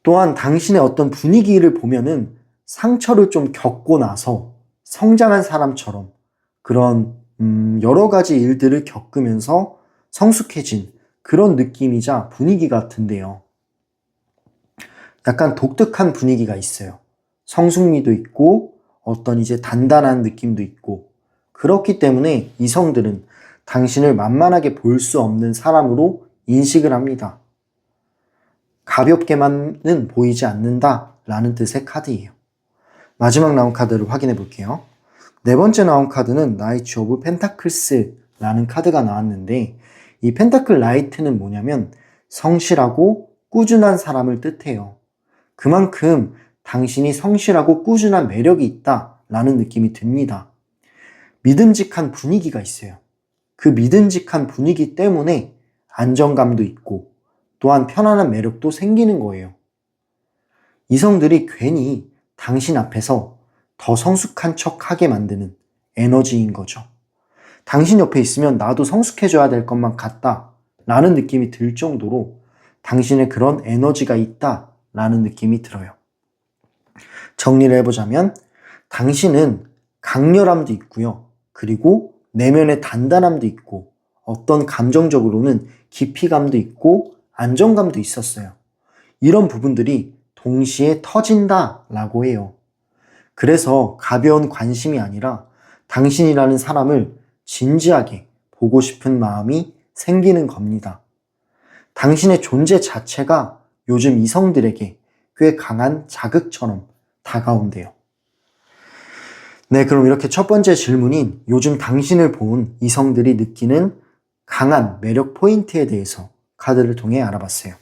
또한 당신의 어떤 분위기를 보면은 상처를 좀 겪고 나서 성장한 사람처럼 그런 여러 가지 일들을 겪으면서 성숙해진 그런 느낌이자 분위기 같은데요. 약간 독특한 분위기가 있어요. 성숙미도 있고 어떤 이제 단단한 느낌도 있고 그렇기 때문에 이성들은 당신을 만만하게 볼 수 없는 사람으로 인식을 합니다. 가볍게만은 보이지 않는다 라는 뜻의 카드예요. 마지막 나온 카드를 확인해 볼게요. 네 번째 나온 카드는 나이트 오브 펜타클스 라는 카드가 나왔는데 이 펜타클 라이트는 뭐냐면 성실하고 꾸준한 사람을 뜻해요. 그만큼 당신이 성실하고 꾸준한 매력이 있다 라는 느낌이 듭니다. 믿음직한 분위기가 있어요. 그 믿음직한 분위기 때문에 안정감도 있고 또한 편안한 매력도 생기는 거예요. 이성들이 괜히 당신 앞에서 더 성숙한 척하게 만드는 에너지인 거죠. 당신 옆에 있으면 나도 성숙해져야 될 것만 같다 라는 느낌이 들 정도로 당신의 그런 에너지가 있다 라는 느낌이 들어요. 정리를 해보자면 당신은 강렬함도 있고요. 그리고 내면의 단단함도 있고 어떤 감정적으로는 깊이감도 있고 안정감도 있었어요. 이런 부분들이 동시에 터진다라고 해요. 그래서 가벼운 관심이 아니라 당신이라는 사람을 진지하게 보고 싶은 마음이 생기는 겁니다. 당신의 존재 자체가 요즘 이성들에게 꽤 강한 자극처럼 다가온대요. 네, 그럼 이렇게 첫 번째 질문인 요즘 당신을 본 이성들이 느끼는 강한 매력 포인트에 대해서 카드를 통해 알아봤어요.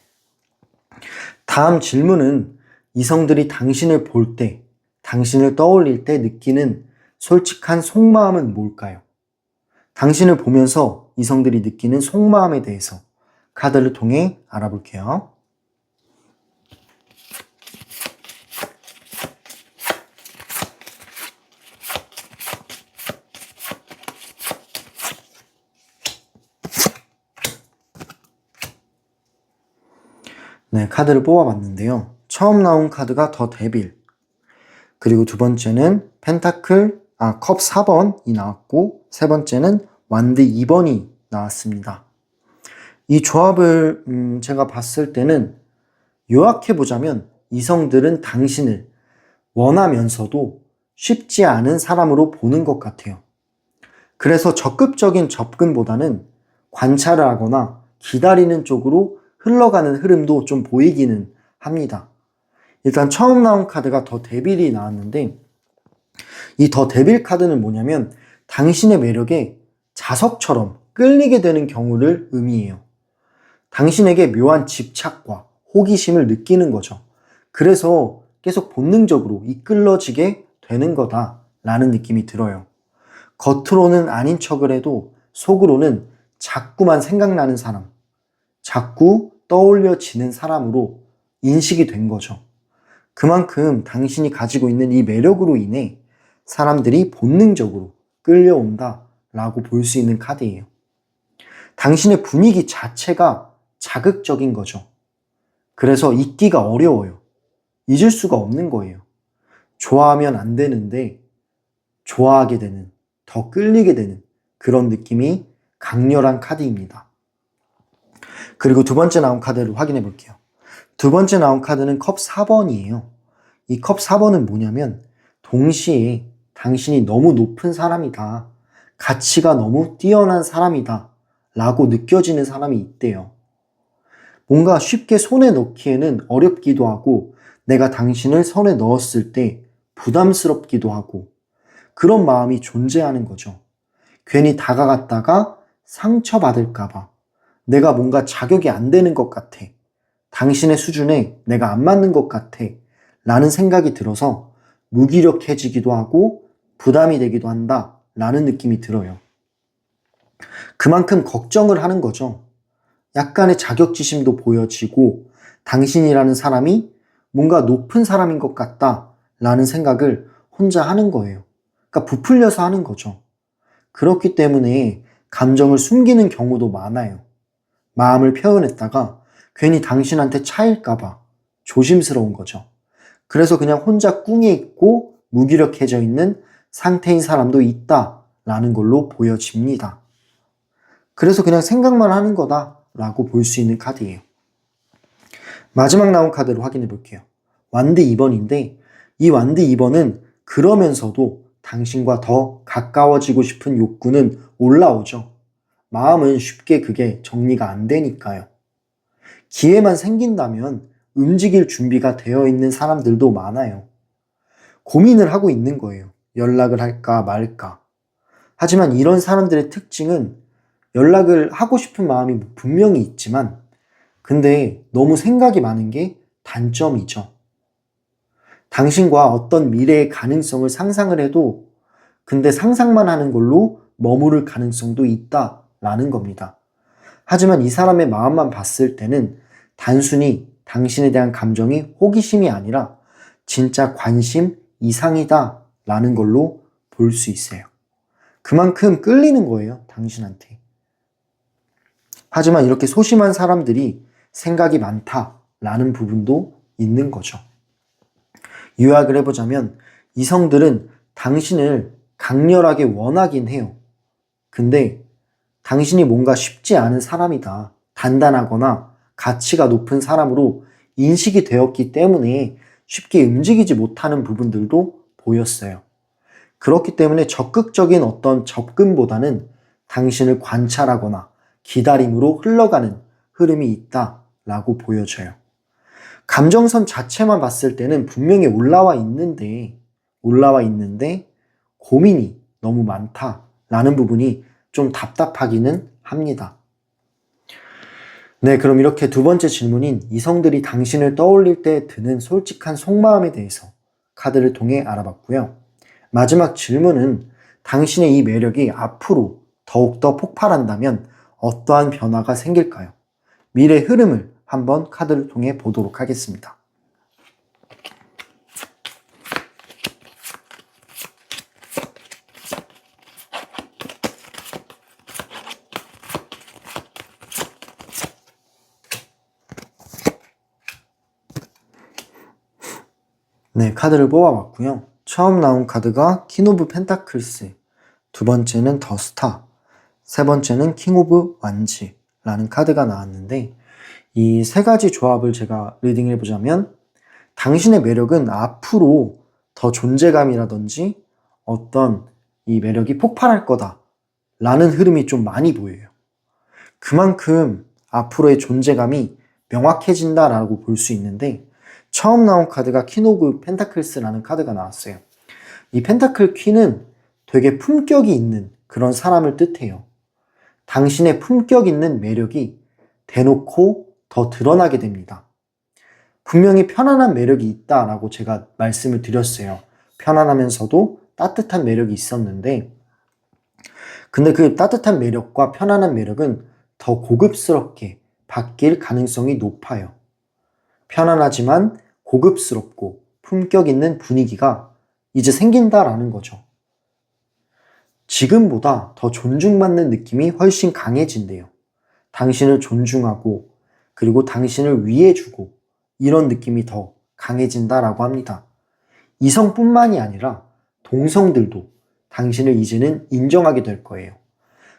다음 질문은 이성들이 당신을 볼 때, 당신을 떠올릴 때 느끼는 솔직한 속마음은 뭘까요? 당신을 보면서 이성들이 느끼는 속마음에 대해서 카드를 통해 알아볼게요. 네, 카드를 뽑아봤는데요. 처음 나온 카드가 더 데빌. 그리고 두 번째는 컵 4번이 나왔고, 세 번째는 완드 2번이 나왔습니다. 이 조합을 제가 봤을 때는 요약해보자면 이성들은 당신을 원하면서도 쉽지 않은 사람으로 보는 것 같아요. 그래서 적극적인 접근보다는 관찰을 하거나 기다리는 쪽으로 흘러가는 흐름도 좀 보이기는 합니다. 일단 처음 나온 카드가 더 데빌이 나왔는데, 이 더 데빌 카드는 뭐냐면 당신의 매력에 자석처럼 끌리게 되는 경우를 의미해요. 당신에게 묘한 집착과 호기심을 느끼는 거죠. 그래서 계속 본능적으로 이끌어지게 되는 거다라는 느낌이 들어요. 겉으로는 아닌 척을 해도 속으로는 자꾸만 생각나는 사람, 자꾸 떠올려지는 사람으로 인식이 된 거죠. 그만큼 당신이 가지고 있는 이 매력으로 인해 사람들이 본능적으로 끌려온다라고 볼 수 있는 카드예요. 당신의 분위기 자체가 자극적인 거죠. 그래서 잊기가 어려워요. 잊을 수가 없는 거예요. 좋아하면 안 되는데 좋아하게 되는, 더 끌리게 되는 그런 느낌이 강렬한 카드입니다. 그리고 두 번째 나온 카드를 확인해 볼게요. 두 번째 나온 카드는 컵 4번이에요. 이 컵 4번은 뭐냐면 동시에 당신이 너무 높은 사람이다, 가치가 너무 뛰어난 사람이다 라고 느껴지는 사람이 있대요. 뭔가 쉽게 손에 넣기에는 어렵기도 하고 내가 당신을 손에 넣었을 때 부담스럽기도 하고 그런 마음이 존재하는 거죠. 괜히 다가갔다가 상처받을까봐, 내가 뭔가 자격이 안 되는 것 같아, 당신의 수준에 내가 안 맞는 것 같아 라는 생각이 들어서 무기력해지기도 하고 부담이 되기도 한다 라는 느낌이 들어요. 그만큼 걱정을 하는 거죠. 약간의 자격지심도 보여지고 당신이라는 사람이 뭔가 높은 사람인 것 같다 라는 생각을 혼자 하는 거예요. 그러니까 부풀려서 하는 거죠. 그렇기 때문에 감정을 숨기는 경우도 많아요. 마음을 표현했다가 괜히 당신한테 차일까봐 조심스러운 거죠. 그래서 그냥 혼자 꿍에 있고 무기력해져 있는 상태인 사람도 있다라는 걸로 보여집니다. 그래서 그냥 생각만 하는 거다라고 볼 수 있는 카드예요. 마지막 나온 카드를 확인해 볼게요. 완드 2번인데 이 완드 2번은 그러면서도 당신과 더 가까워지고 싶은 욕구는 올라오죠. 마음은 쉽게 그게 정리가 안 되니까요. 기회만 생긴다면 움직일 준비가 되어 있는 사람들도 많아요. 고민을 하고 있는 거예요. 연락을 할까 말까. 하지만 이런 사람들의 특징은 연락을 하고 싶은 마음이 분명히 있지만 근데 너무 생각이 많은 게 단점이죠. 당신과 어떤 미래의 가능성을 상상을 해도 근데 상상만 하는 걸로 머무를 가능성도 있다라는 겁니다. 하지만 이 사람의 마음만 봤을 때는 단순히 당신에 대한 감정이 호기심이 아니라 진짜 관심 이상이다 라는 걸로 볼 수 있어요. 그만큼 끌리는 거예요, 당신한테. 하지만 이렇게 소심한 사람들이 생각이 많다라는 부분도 있는 거죠. 요약을 해보자면 이성들은 당신을 강렬하게 원하긴 해요. 근데 당신이 뭔가 쉽지 않은 사람이다, 단단하거나 가치가 높은 사람으로 인식이 되었기 때문에 쉽게 움직이지 못하는 부분들도 보였어요. 그렇기 때문에 적극적인 어떤 접근보다는 당신을 관찰하거나 기다림으로 흘러가는 흐름이 있다라고 보여져요. 감정선 자체만 봤을 때는 분명히 올라와 있는데 고민이 너무 많다라는 부분이 좀 답답하기는 합니다. 네, 그럼 이렇게 두 번째 질문인 이성들이 당신을 떠올릴 때 드는 솔직한 속마음에 대해서 카드를 통해 알아봤고요. 마지막 질문은 당신의 이 매력이 앞으로 더욱더 폭발한다면 어떠한 변화가 생길까요? 미래 흐름을 한번 카드를 통해 보도록 하겠습니다. 네, 카드를 뽑아봤고요. 처음 나온 카드가 퀸 오브 펜타클스, 두 번째는 더 스타, 세 번째는 킹 오브 완즈라는 카드가 나왔는데, 이 세 가지 조합을 제가 리딩을 해보자면, 당신의 매력은 앞으로 더 존재감이라든지 어떤 이 매력이 폭발할 거다 라는 흐름이 좀 많이 보여요. 그만큼 앞으로의 존재감이 명확해진다라고 볼 수 있는데, 처음 나온 카드가 퀸 오브 펜타클스라는 카드가 나왔어요. 이 펜타클 퀸은 되게 품격이 있는 그런 사람을 뜻해요. 당신의 품격 있는 매력이 대놓고 더 드러나게 됩니다. 분명히 편안한 매력이 있다라고 제가 말씀을 드렸어요. 편안하면서도 따뜻한 매력이 있었는데, 근데 그 따뜻한 매력과 편안한 매력은 더 고급스럽게 바뀔 가능성이 높아요. 편안하지만 고급스럽고 품격 있는 분위기가 이제 생긴다라는 거죠. 지금보다 더 존중받는 느낌이 훨씬 강해진대요. 당신을 존중하고 그리고 당신을 위해주고 이런 느낌이 더 강해진다라고 합니다. 이성뿐만이 아니라 동성들도 당신을 이제는 인정하게 될 거예요.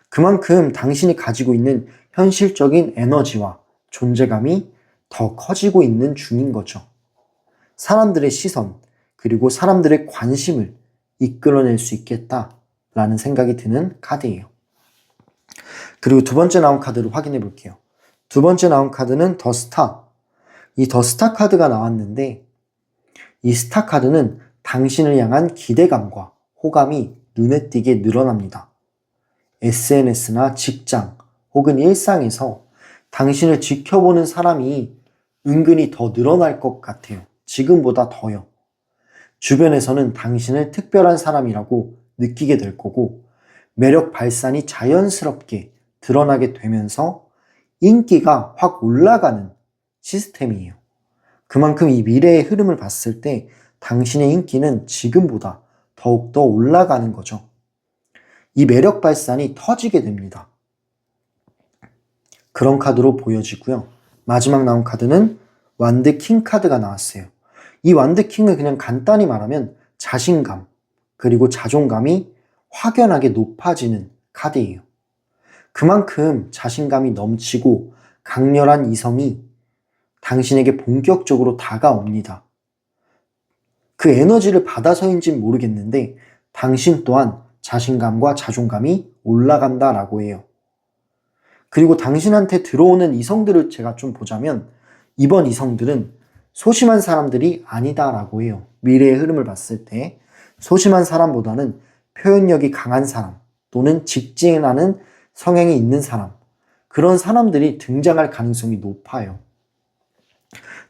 그만큼 당신이 가지고 있는 현실적인 에너지와 존재감이 더 커지고 있는 중인 거죠. 사람들의 시선, 그리고 사람들의 관심을 이끌어낼 수 있겠다라는 생각이 드는 카드예요. 그리고 두 번째 나온 카드를 확인해 볼게요. 두 번째 나온 카드는 더 스타. 이 더 스타 카드가 나왔는데, 이 스타 카드는 당신을 향한 기대감과 호감이 눈에 띄게 늘어납니다. SNS나 직장 혹은 일상에서 당신을 지켜보는 사람이 은근히 더 늘어날 것 같아요. 지금보다 더요. 주변에서는 당신을 특별한 사람이라고 느끼게 될 거고, 매력 발산이 자연스럽게 드러나게 되면서 인기가 확 올라가는 시스템이에요. 그만큼 이 미래의 흐름을 봤을 때 당신의 인기는 지금보다 더욱더 올라가는 거죠. 이 매력 발산이 터지게 됩니다. 그런 카드로 보여지고요. 마지막 나온 카드는 완드 킹 카드가 나왔어요. 이 완드 킹은 그냥 간단히 말하면 자신감, 그리고 자존감이 확연하게 높아지는 카드예요. 그만큼 자신감이 넘치고 강렬한 이성이 당신에게 본격적으로 다가옵니다. 그 에너지를 받아서인지는 모르겠는데 당신 또한 자신감과 자존감이 올라간다라고 해요. 그리고 당신한테 들어오는 이성들을 제가 좀 보자면 이번 이성들은 소심한 사람들이 아니다라고 해요. 미래의 흐름을 봤을 때 소심한 사람보다는 표현력이 강한 사람 또는 직진하는 성향이 있는 사람, 그런 사람들이 등장할 가능성이 높아요.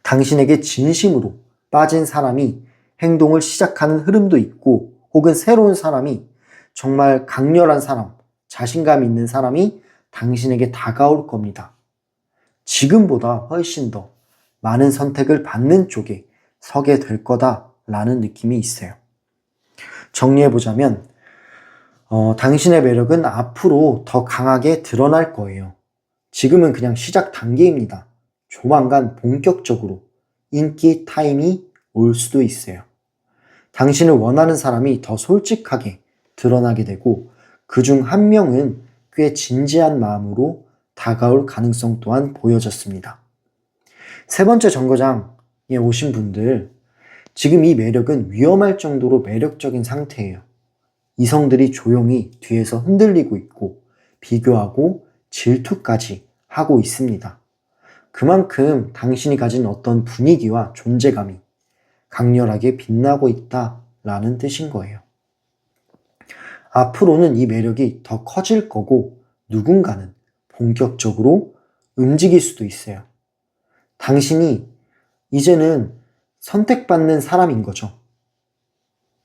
당신에게 진심으로 빠진 사람이 행동을 시작하는 흐름도 있고, 혹은 새로운 사람이 정말 강렬한 사람, 자신감 있는 사람이 당신에게 다가올 겁니다. 지금보다 훨씬 더 많은 선택을 받는 쪽에 서게 될 거다라는 느낌이 있어요. 정리해보자면 당신의 매력은 앞으로 더 강하게 드러날 거예요. 지금은 그냥 시작 단계입니다. 조만간 본격적으로 인기 타임이 올 수도 있어요. 당신을 원하는 사람이 더 솔직하게 드러나게 되고, 그중 한 명은 꽤 진지한 마음으로 다가올 가능성 또한 보여졌습니다. 세 번째 정거장에 오신 분들, 지금 이 매력은 위험할 정도로 매력적인 상태예요. 이성들이 조용히 뒤에서 흔들리고 있고 비교하고 질투까지 하고 있습니다. 그만큼 당신이 가진 어떤 분위기와 존재감이 강렬하게 빛나고 있다라는 뜻인 거예요. 앞으로는 이 매력이 더 커질 거고 누군가는 본격적으로 움직일 수도 있어요. 당신이 이제는 선택받는 사람인 거죠.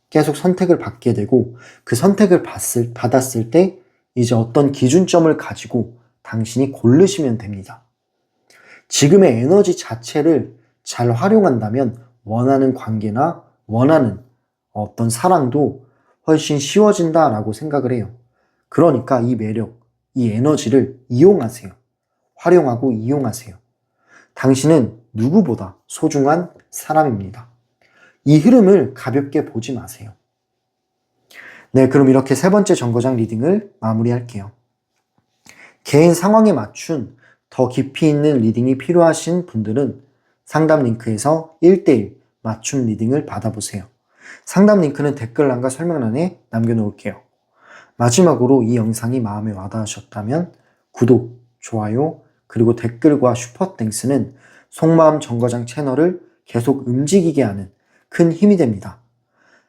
계속 선택을 받게 되고 그 선택을 받았을 때 이제 어떤 기준점을 가지고 당신이 고르시면 됩니다. 지금의 에너지 자체를 잘 활용한다면 원하는 관계나 원하는 어떤 사랑도 훨씬 쉬워진다라고 생각을 해요. 그러니까 이 매력, 이 에너지를 이용하세요. 활용하고 이용하세요. 당신은 누구보다 소중한 사람입니다. 이 흐름을 가볍게 보지 마세요. 네, 그럼 이렇게 세 번째 정거장 리딩을 마무리할게요. 개인 상황에 맞춘 더 깊이 있는 리딩이 필요하신 분들은 상담 링크에서 1:1 맞춤 리딩을 받아보세요. 상담 링크는 댓글란과 설명란에 남겨놓을게요. 마지막으로 이 영상이 마음에 와닿으셨다면 구독, 좋아요, 그리고 댓글과 슈퍼땡스는 속마음 정거장 채널을 계속 움직이게 하는 큰 힘이 됩니다.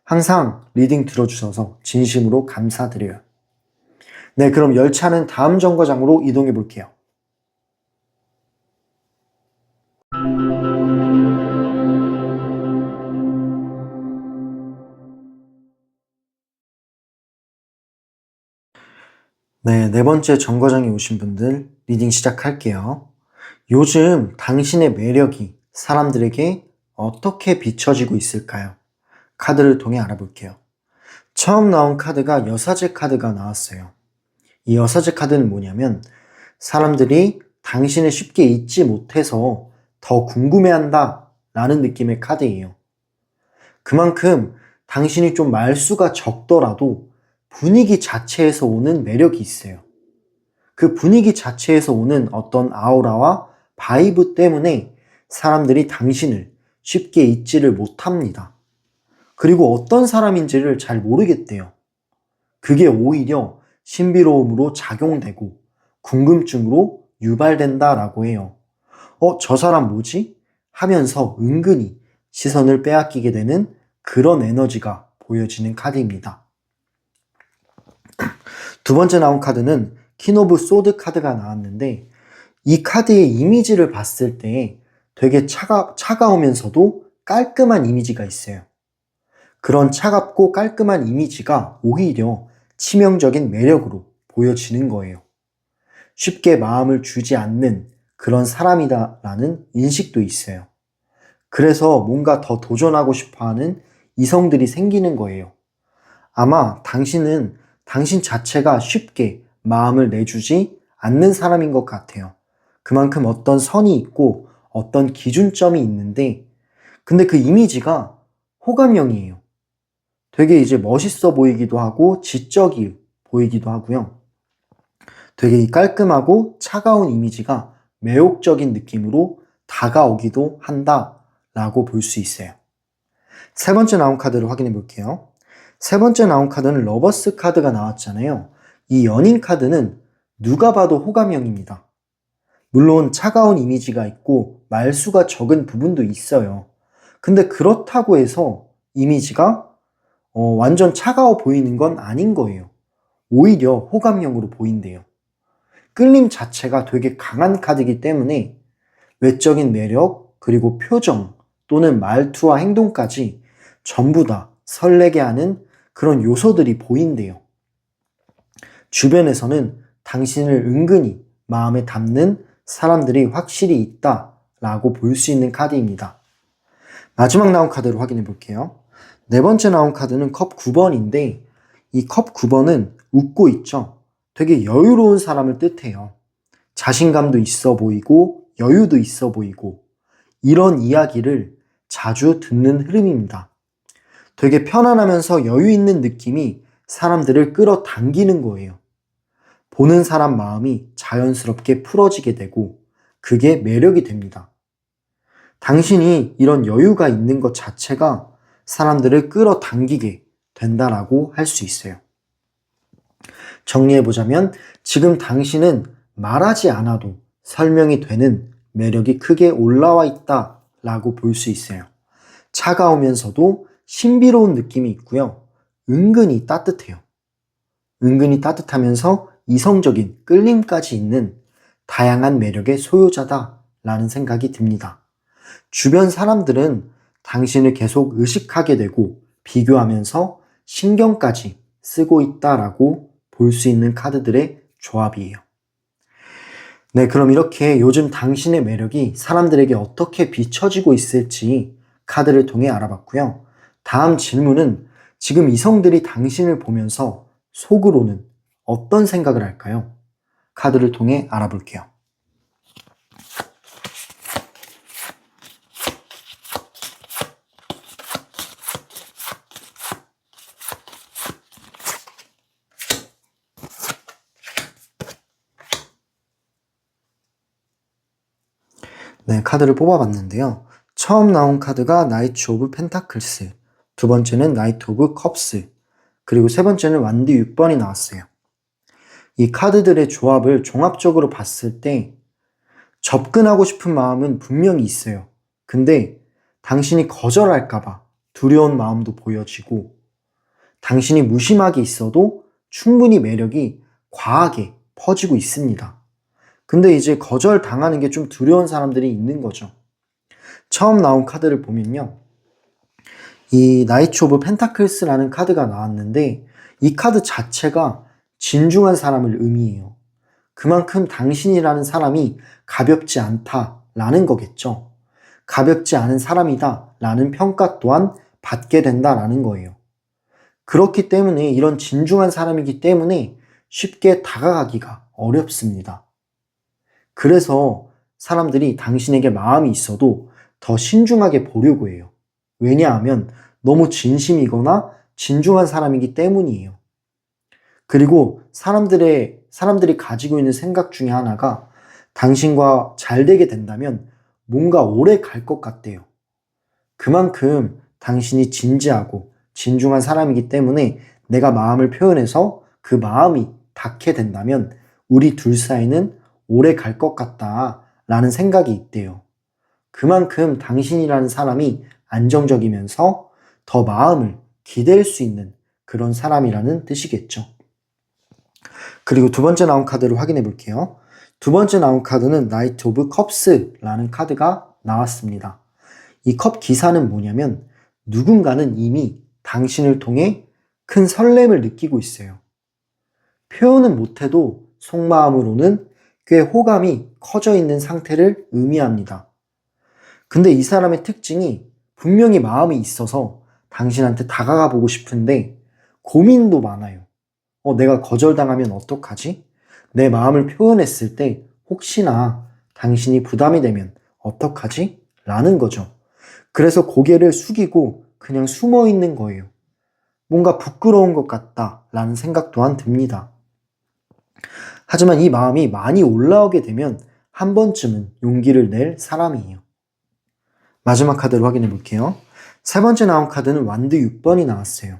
항상 리딩 들어주셔서 진심으로 감사드려요. 네, 그럼 열차는 다음 정거장으로 이동해 볼게요. 네, 네 번째 정거장에 오신 분들 리딩 시작할게요. 요즘 당신의 매력이 사람들에게 어떻게 비춰지고 있을까요? 카드를 통해 알아볼게요. 처음 나온 카드가 여사제 카드가 나왔어요. 이 여사제 카드는 뭐냐면 사람들이 당신을 쉽게 잊지 못해서 더 궁금해한다 라는 느낌의 카드예요. 그만큼 당신이 좀 말수가 적더라도 분위기 자체에서 오는 매력이 있어요. 그 분위기 자체에서 오는 어떤 아우라와 바이브 때문에 사람들이 당신을 쉽게 잊지를 못합니다. 그리고 어떤 사람인지를 잘 모르겠대요. 그게 오히려 신비로움으로 작용되고 궁금증으로 유발된다라고 해요. 저 사람 뭐지? 하면서 은근히 시선을 빼앗기게 되는 그런 에너지가 보여지는 카드입니다. 두 번째 나온 카드는 퀸 오브 소드 카드가 나왔는데 이 카드의 이미지를 봤을 때 되게 차가우면서도 깔끔한 이미지가 있어요. 그런 차갑고 깔끔한 이미지가 오히려 치명적인 매력으로 보여지는 거예요. 쉽게 마음을 주지 않는 그런 사람이다라는 인식도 있어요. 그래서 뭔가 더 도전하고 싶어 하는 이성들이 생기는 거예요. 아마 당신은 당신 자체가 쉽게 마음을 내주지 않는 사람인 것 같아요. 그만큼 어떤 선이 있고 어떤 기준점이 있는데, 근데 그 이미지가 호감형이에요. 되게 이제 멋있어 보이기도 하고 지적이 보이기도 하고요. 되게 이 깔끔하고 차가운 이미지가 매혹적인 느낌으로 다가오기도 한다라고 볼 수 있어요. 세 번째 나온 카드를 확인해 볼게요. 세 번째 나온 카드는 러버스 카드가 나왔잖아요. 이 연인 카드는 누가 봐도 호감형입니다. 물론 차가운 이미지가 있고 말수가 적은 부분도 있어요. 근데 그렇다고 해서 이미지가 완전 차가워 보이는 건 아닌 거예요. 오히려 호감형으로 보인대요. 끌림 자체가 되게 강한 카드이기 때문에 외적인 매력, 그리고 표정 또는 말투와 행동까지 전부 다 설레게 하는 그런 요소들이 보인대요. 주변에서는 당신을 은근히 마음에 담는 사람들이 확실히 있다라고 볼 수 있는 카드입니다. 마지막 나온 카드를 확인해 볼게요. 네 번째 나온 카드는 컵 9번인데 이 컵 9번은 웃고 있죠. 되게 여유로운 사람을 뜻해요. 자신감도 있어 보이고 여유도 있어 보이고 이런 이야기를 자주 듣는 흐름입니다. 되게 편안하면서 여유 있는 느낌이 사람들을 끌어당기는 거예요. 보는 사람 마음이 자연스럽게 풀어지게 되고 그게 매력이 됩니다. 당신이 이런 여유가 있는 것 자체가 사람들을 끌어당기게 된다라고 할 수 있어요. 정리해보자면 지금 당신은 말하지 않아도 설명이 되는 매력이 크게 올라와 있다라고 볼 수 있어요. 차가우면서도 신비로운 느낌이 있고요. 은근히 따뜻해요. 은근히 따뜻하면서 이성적인 끌림까지 있는 다양한 매력의 소유자다라는 생각이 듭니다. 주변 사람들은 당신을 계속 의식하게 되고 비교하면서 신경까지 쓰고 있다라고 볼 수 있는 카드들의 조합이에요. 네, 그럼 이렇게 요즘 당신의 매력이 사람들에게 어떻게 비춰지고 있을지 카드를 통해 알아봤고요. 다음 질문은 지금 이성들이 당신을 보면서 속으로는 어떤 생각을 할까요? 카드를 통해 알아볼게요. 네, 카드를 뽑아봤는데요. 처음 나온 카드가 나이트 오브 펜타클스, 두 번째는 나이트 오브 컵스, 그리고 세 번째는 완드 6번이 나왔어요. 이 카드들의 조합을 종합적으로 봤을 때 접근하고 싶은 마음은 분명히 있어요. 근데 당신이 거절할까봐 두려운 마음도 보여지고, 당신이 무심하게 있어도 충분히 매력이 과하게 퍼지고 있습니다. 근데 이제 거절 당하는 게 좀 두려운 사람들이 있는 거죠. 처음 나온 카드를 보면요, 이 나이트 오브 펜타클스라는 카드가 나왔는데 이 카드 자체가 진중한 사람을 의미해요. 그만큼 당신이라는 사람이 가볍지 않다라는 거겠죠. 가볍지 않은 사람이다라는 평가 또한 받게 된다라는 거예요. 그렇기 때문에, 이런 진중한 사람이기 때문에 쉽게 다가가기가 어렵습니다. 그래서 사람들이 당신에게 마음이 있어도 더 신중하게 보려고 해요. 왜냐하면 너무 진심이거나 진중한 사람이기 때문이에요. 그리고 사람들이 가지고 있는 생각 중에 하나가, 당신과 잘 되게 된다면 뭔가 오래 갈 것 같대요. 그만큼 당신이 진지하고 진중한 사람이기 때문에 내가 마음을 표현해서 그 마음이 닿게 된다면 우리 둘 사이는 오래 갈 것 같다라는 생각이 있대요. 그만큼 당신이라는 사람이 안정적이면서 더 마음을 기댈 수 있는 그런 사람이라는 뜻이겠죠. 그리고 두 번째 나온 카드를 확인해 볼게요. 두 번째 나온 카드는 나이트 오브 컵스라는 카드가 나왔습니다. 이 컵 기사는 뭐냐면, 누군가는 이미 당신을 통해 큰 설렘을 느끼고 있어요. 표현은 못해도 속마음으로는 꽤 호감이 커져 있는 상태를 의미합니다. 근데 이 사람의 특징이, 분명히 마음이 있어서 당신한테 다가가 보고 싶은데 고민도 많아요. 내가 거절당하면 어떡하지? 내 마음을 표현했을 때 혹시나 당신이 부담이 되면 어떡하지? 라는 거죠. 그래서 고개를 숙이고 그냥 숨어 있는 거예요. 뭔가 부끄러운 것 같다라는 생각 또한 듭니다. 하지만 이 마음이 많이 올라오게 되면 한 번쯤은 용기를 낼 사람이에요. 마지막 카드를 확인해 볼게요. 세 번째 나온 카드는 완드 6번이 나왔어요.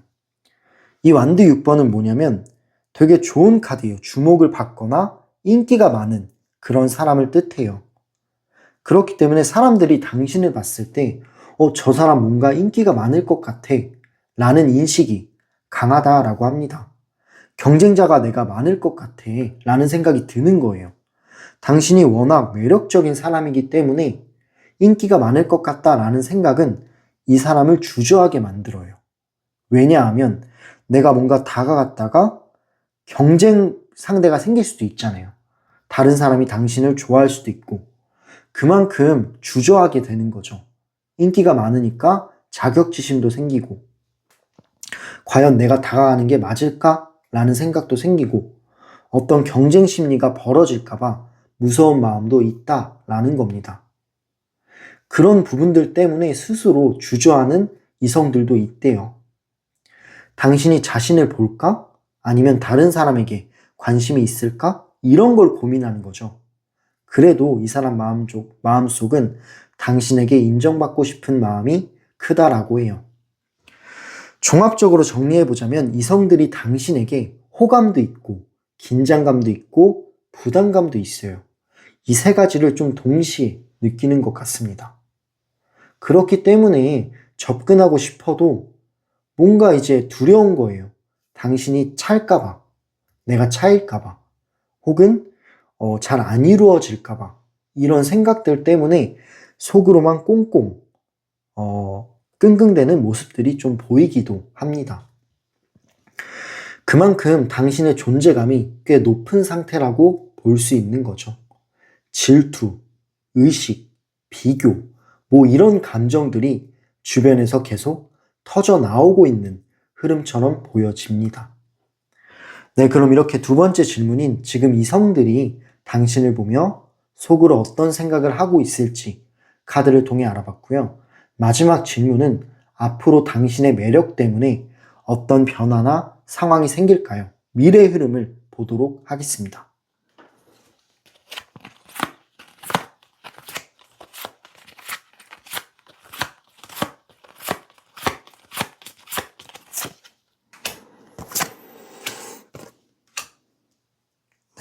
이 완드 6번은 뭐냐면 되게 좋은 카드예요. 주목을 받거나 인기가 많은 그런 사람을 뜻해요. 그렇기 때문에 사람들이 당신을 봤을 때 저 사람 뭔가 인기가 많을 것 같아 라는 인식이 강하다라고 합니다. 경쟁자가 내가 많을 것 같아 라는 생각이 드는 거예요. 당신이 워낙 매력적인 사람이기 때문에 인기가 많을 것 같다라는 생각은 이 사람을 주저하게 만들어요. 왜냐하면 내가 뭔가 다가갔다가 경쟁 상대가 생길 수도 있잖아요. 다른 사람이 당신을 좋아할 수도 있고, 그만큼 주저하게 되는 거죠. 인기가 많으니까 자격지심도 생기고, 과연 내가 다가가는 게 맞을까? 라는 생각도 생기고, 어떤 경쟁 심리가 벌어질까봐 무서운 마음도 있다라는 겁니다. 그런 부분들 때문에 스스로 주저하는 이성들도 있대요. 당신이 자신을 볼까? 아니면 다른 사람에게 관심이 있을까? 이런 걸 고민하는 거죠. 그래도 이 사람 마음속은 당신에게 인정받고 싶은 마음이 크다라고 해요. 종합적으로 정리해보자면, 이성들이 당신에게 호감도 있고 긴장감도 있고 부담감도 있어요. 이 세 가지를 좀 동시에 느끼는 것 같습니다. 그렇기 때문에 접근하고 싶어도 뭔가 이제 두려운 거예요. 당신이 찰까봐, 내가 차일까봐, 혹은 잘 안 이루어질까봐, 이런 생각들 때문에 속으로만 꽁꽁 끙끙대는 모습들이 좀 보이기도 합니다. 그만큼 당신의 존재감이 꽤 높은 상태라고 볼 수 있는 거죠. 질투, 의식, 비교, 이런 감정들이 주변에서 계속 터져 나오고 있는 흐름처럼 보여집니다. 네, 그럼 이렇게 두 번째 질문인 지금 이성들이 당신을 보며 속으로 어떤 생각을 하고 있을지 카드를 통해 알아봤고요. 마지막 질문은 앞으로 당신의 매력 때문에 어떤 변화나 상황이 생길까요? 미래의 흐름을 보도록 하겠습니다.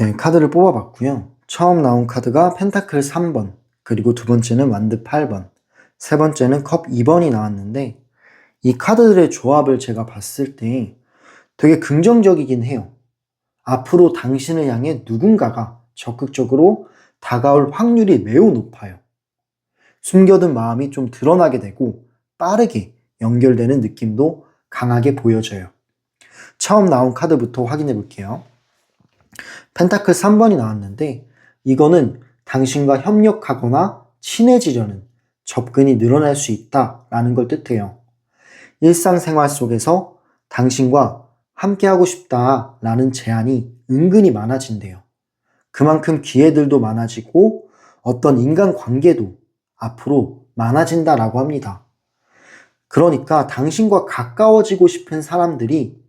네, 카드를 뽑아봤고요. 처음 나온 카드가 펜타클 3번, 그리고 두 번째는 완드 8번, 세 번째는 컵 2번이 나왔는데 이 카드들의 조합을 제가 봤을 때 되게 긍정적이긴 해요. 앞으로 당신을 향해 누군가가 적극적으로 다가올 확률이 매우 높아요. 숨겨둔 마음이 좀 드러나게 되고 빠르게 연결되는 느낌도 강하게 보여져요. 처음 나온 카드부터 확인해 볼게요. 펜타클 3번이 나왔는데 이거는 당신과 협력하거나 친해지려는 접근이 늘어날 수 있다라는 걸 뜻해요. 일상생활 속에서 당신과 함께하고 싶다라는 제안이 은근히 많아진대요. 그만큼 기회들도 많아지고 어떤 인간관계도 앞으로 많아진다라고 합니다. 그러니까 당신과 가까워지고 싶은 사람들이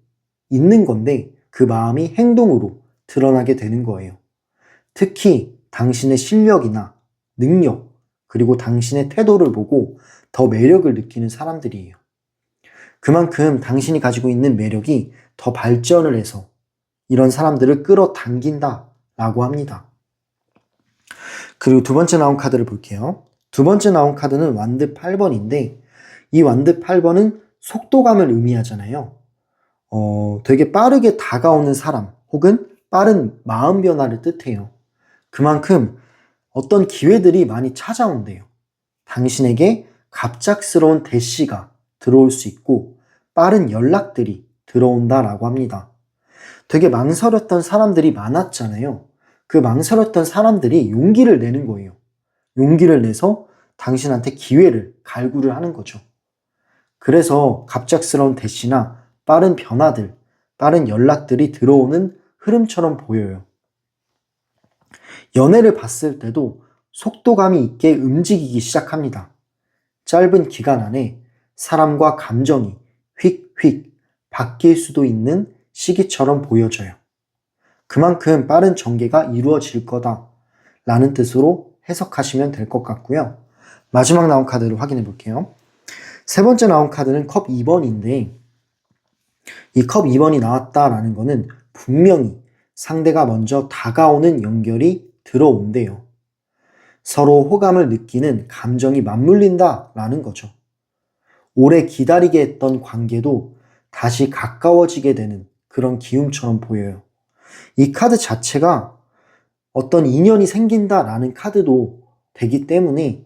있는 건데 그 마음이 행동으로 드러나게 되는 거예요. 특히 당신의 실력이나 능력, 그리고 당신의 태도를 보고 더 매력을 느끼는 사람들이에요. 그만큼 당신이 가지고 있는 매력이 더 발전을 해서 이런 사람들을 끌어당긴다라고 합니다. 그리고 두 번째 나온 카드를 볼게요. 두 번째 나온 카드는 완드 8번인데 이 완드 8번은 속도감을 의미하잖아요. 되게 빠르게 다가오는 사람 혹은 빠른 마음 변화를 뜻해요. 그만큼 어떤 기회들이 많이 찾아온대요. 당신에게 갑작스러운 대시가 들어올 수 있고 빠른 연락들이 들어온다라고 합니다. 되게 망설였던 사람들이 많았잖아요. 그 망설였던 사람들이 용기를 내는 거예요. 용기를 내서 당신한테 기회를 갈구를 하는 거죠. 그래서 갑작스러운 대시나 빠른 변화들, 빠른 연락들이 들어오는 흐름처럼 보여요. 연애를 봤을 때도 속도감이 있게 움직이기 시작합니다. 짧은 기간 안에 사람과 감정이 휙휙 바뀔 수도 있는 시기처럼 보여져요. 그만큼 빠른 전개가 이루어질 거다라는 뜻으로 해석하시면 될 것 같고요. 마지막 나온 카드를 확인해 볼게요. 세 번째 나온 카드는 컵 2번인데 이 컵 2번이 나왔다라는 거는 분명히 상대가 먼저 다가오는 연결이 들어온대요. 서로 호감을 느끼는 감정이 맞물린다라는 거죠. 오래 기다리게 했던 관계도 다시 가까워지게 되는 그런 기움처럼 보여요. 이 카드 자체가 어떤 인연이 생긴다라는 카드도 되기 때문에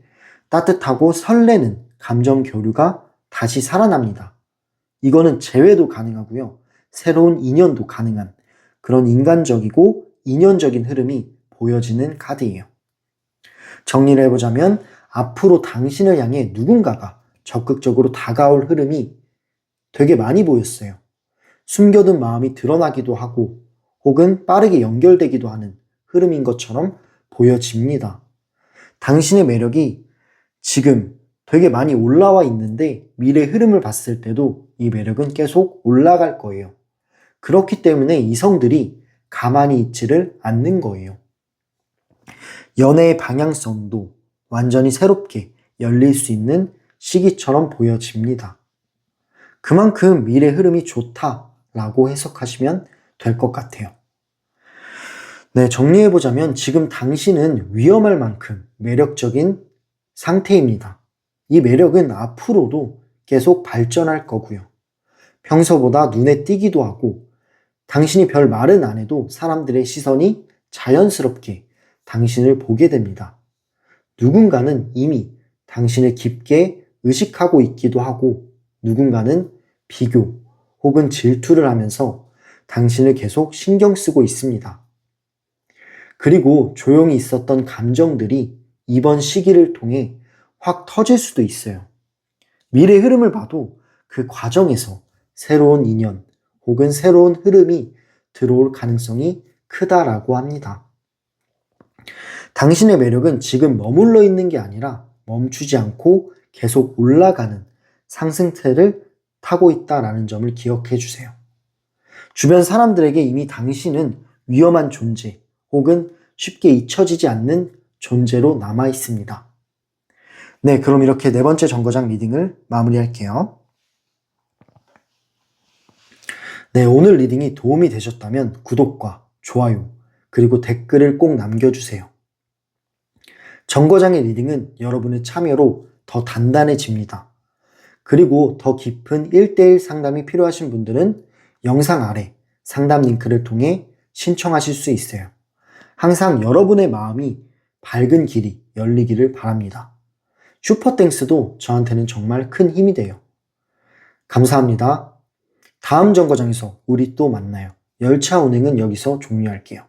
따뜻하고 설레는 감정 교류가 다시 살아납니다. 이거는 재회도 가능하고요. 새로운 인연도 가능한 그런 인간적이고 인연적인 흐름이 보여지는 카드예요. 정리를 해보자면 앞으로 당신을 향해 누군가가 적극적으로 다가올 흐름이 되게 많이 보였어요. 숨겨둔 마음이 드러나기도 하고 혹은 빠르게 연결되기도 하는 흐름인 것처럼 보여집니다. 당신의 매력이 지금 되게 많이 올라와 있는데 미래 흐름을 봤을 때도 이 매력은 계속 올라갈 거예요. 그렇기 때문에 이성들이 가만히 있지를 않는 거예요. 연애의 방향성도 완전히 새롭게 열릴 수 있는 시기처럼 보여집니다. 그만큼 미래 흐름이 좋다라고 해석하시면 될 것 같아요. 네, 정리해보자면 지금 당신은 위험할 만큼 매력적인 상태입니다. 이 매력은 앞으로도 계속 발전할 거고요. 평소보다 눈에 띄기도 하고 당신이 별 말은 안 해도 사람들의 시선이 자연스럽게 당신을 보게 됩니다. 누군가는 이미 당신을 깊게 의식하고 있기도 하고 누군가는 비교 혹은 질투를 하면서 당신을 계속 신경 쓰고 있습니다. 그리고 조용히 있었던 감정들이 이번 시기를 통해 확 터질 수도 있어요. 미래 흐름을 봐도 그 과정에서 새로운 인연 혹은 새로운 흐름이 들어올 가능성이 크다라고 합니다. 당신의 매력은 지금 머물러 있는 게 아니라 멈추지 않고 계속 올라가는 상승세를 타고 있다라는 점을 기억해 주세요. 주변 사람들에게 이미 당신은 위험한 존재 혹은 쉽게 잊혀지지 않는 존재로 남아 있습니다. 네, 그럼 이렇게 네 번째 정거장 리딩을 마무리할게요. 네, 오늘 리딩이 도움이 되셨다면 구독과 좋아요, 그리고 댓글을 꼭 남겨주세요. 정거장의 리딩은 여러분의 참여로 더 단단해집니다. 그리고 더 깊은 1대1 상담이 필요하신 분들은 영상 아래 상담 링크를 통해 신청하실 수 있어요. 항상 여러분의 마음이 밝은 길이 열리기를 바랍니다. 슈퍼땡스도 저한테는 정말 큰 힘이 돼요. 감사합니다. 다음 정거장에서 우리 또 만나요. 열차 운행은 여기서 종료할게요.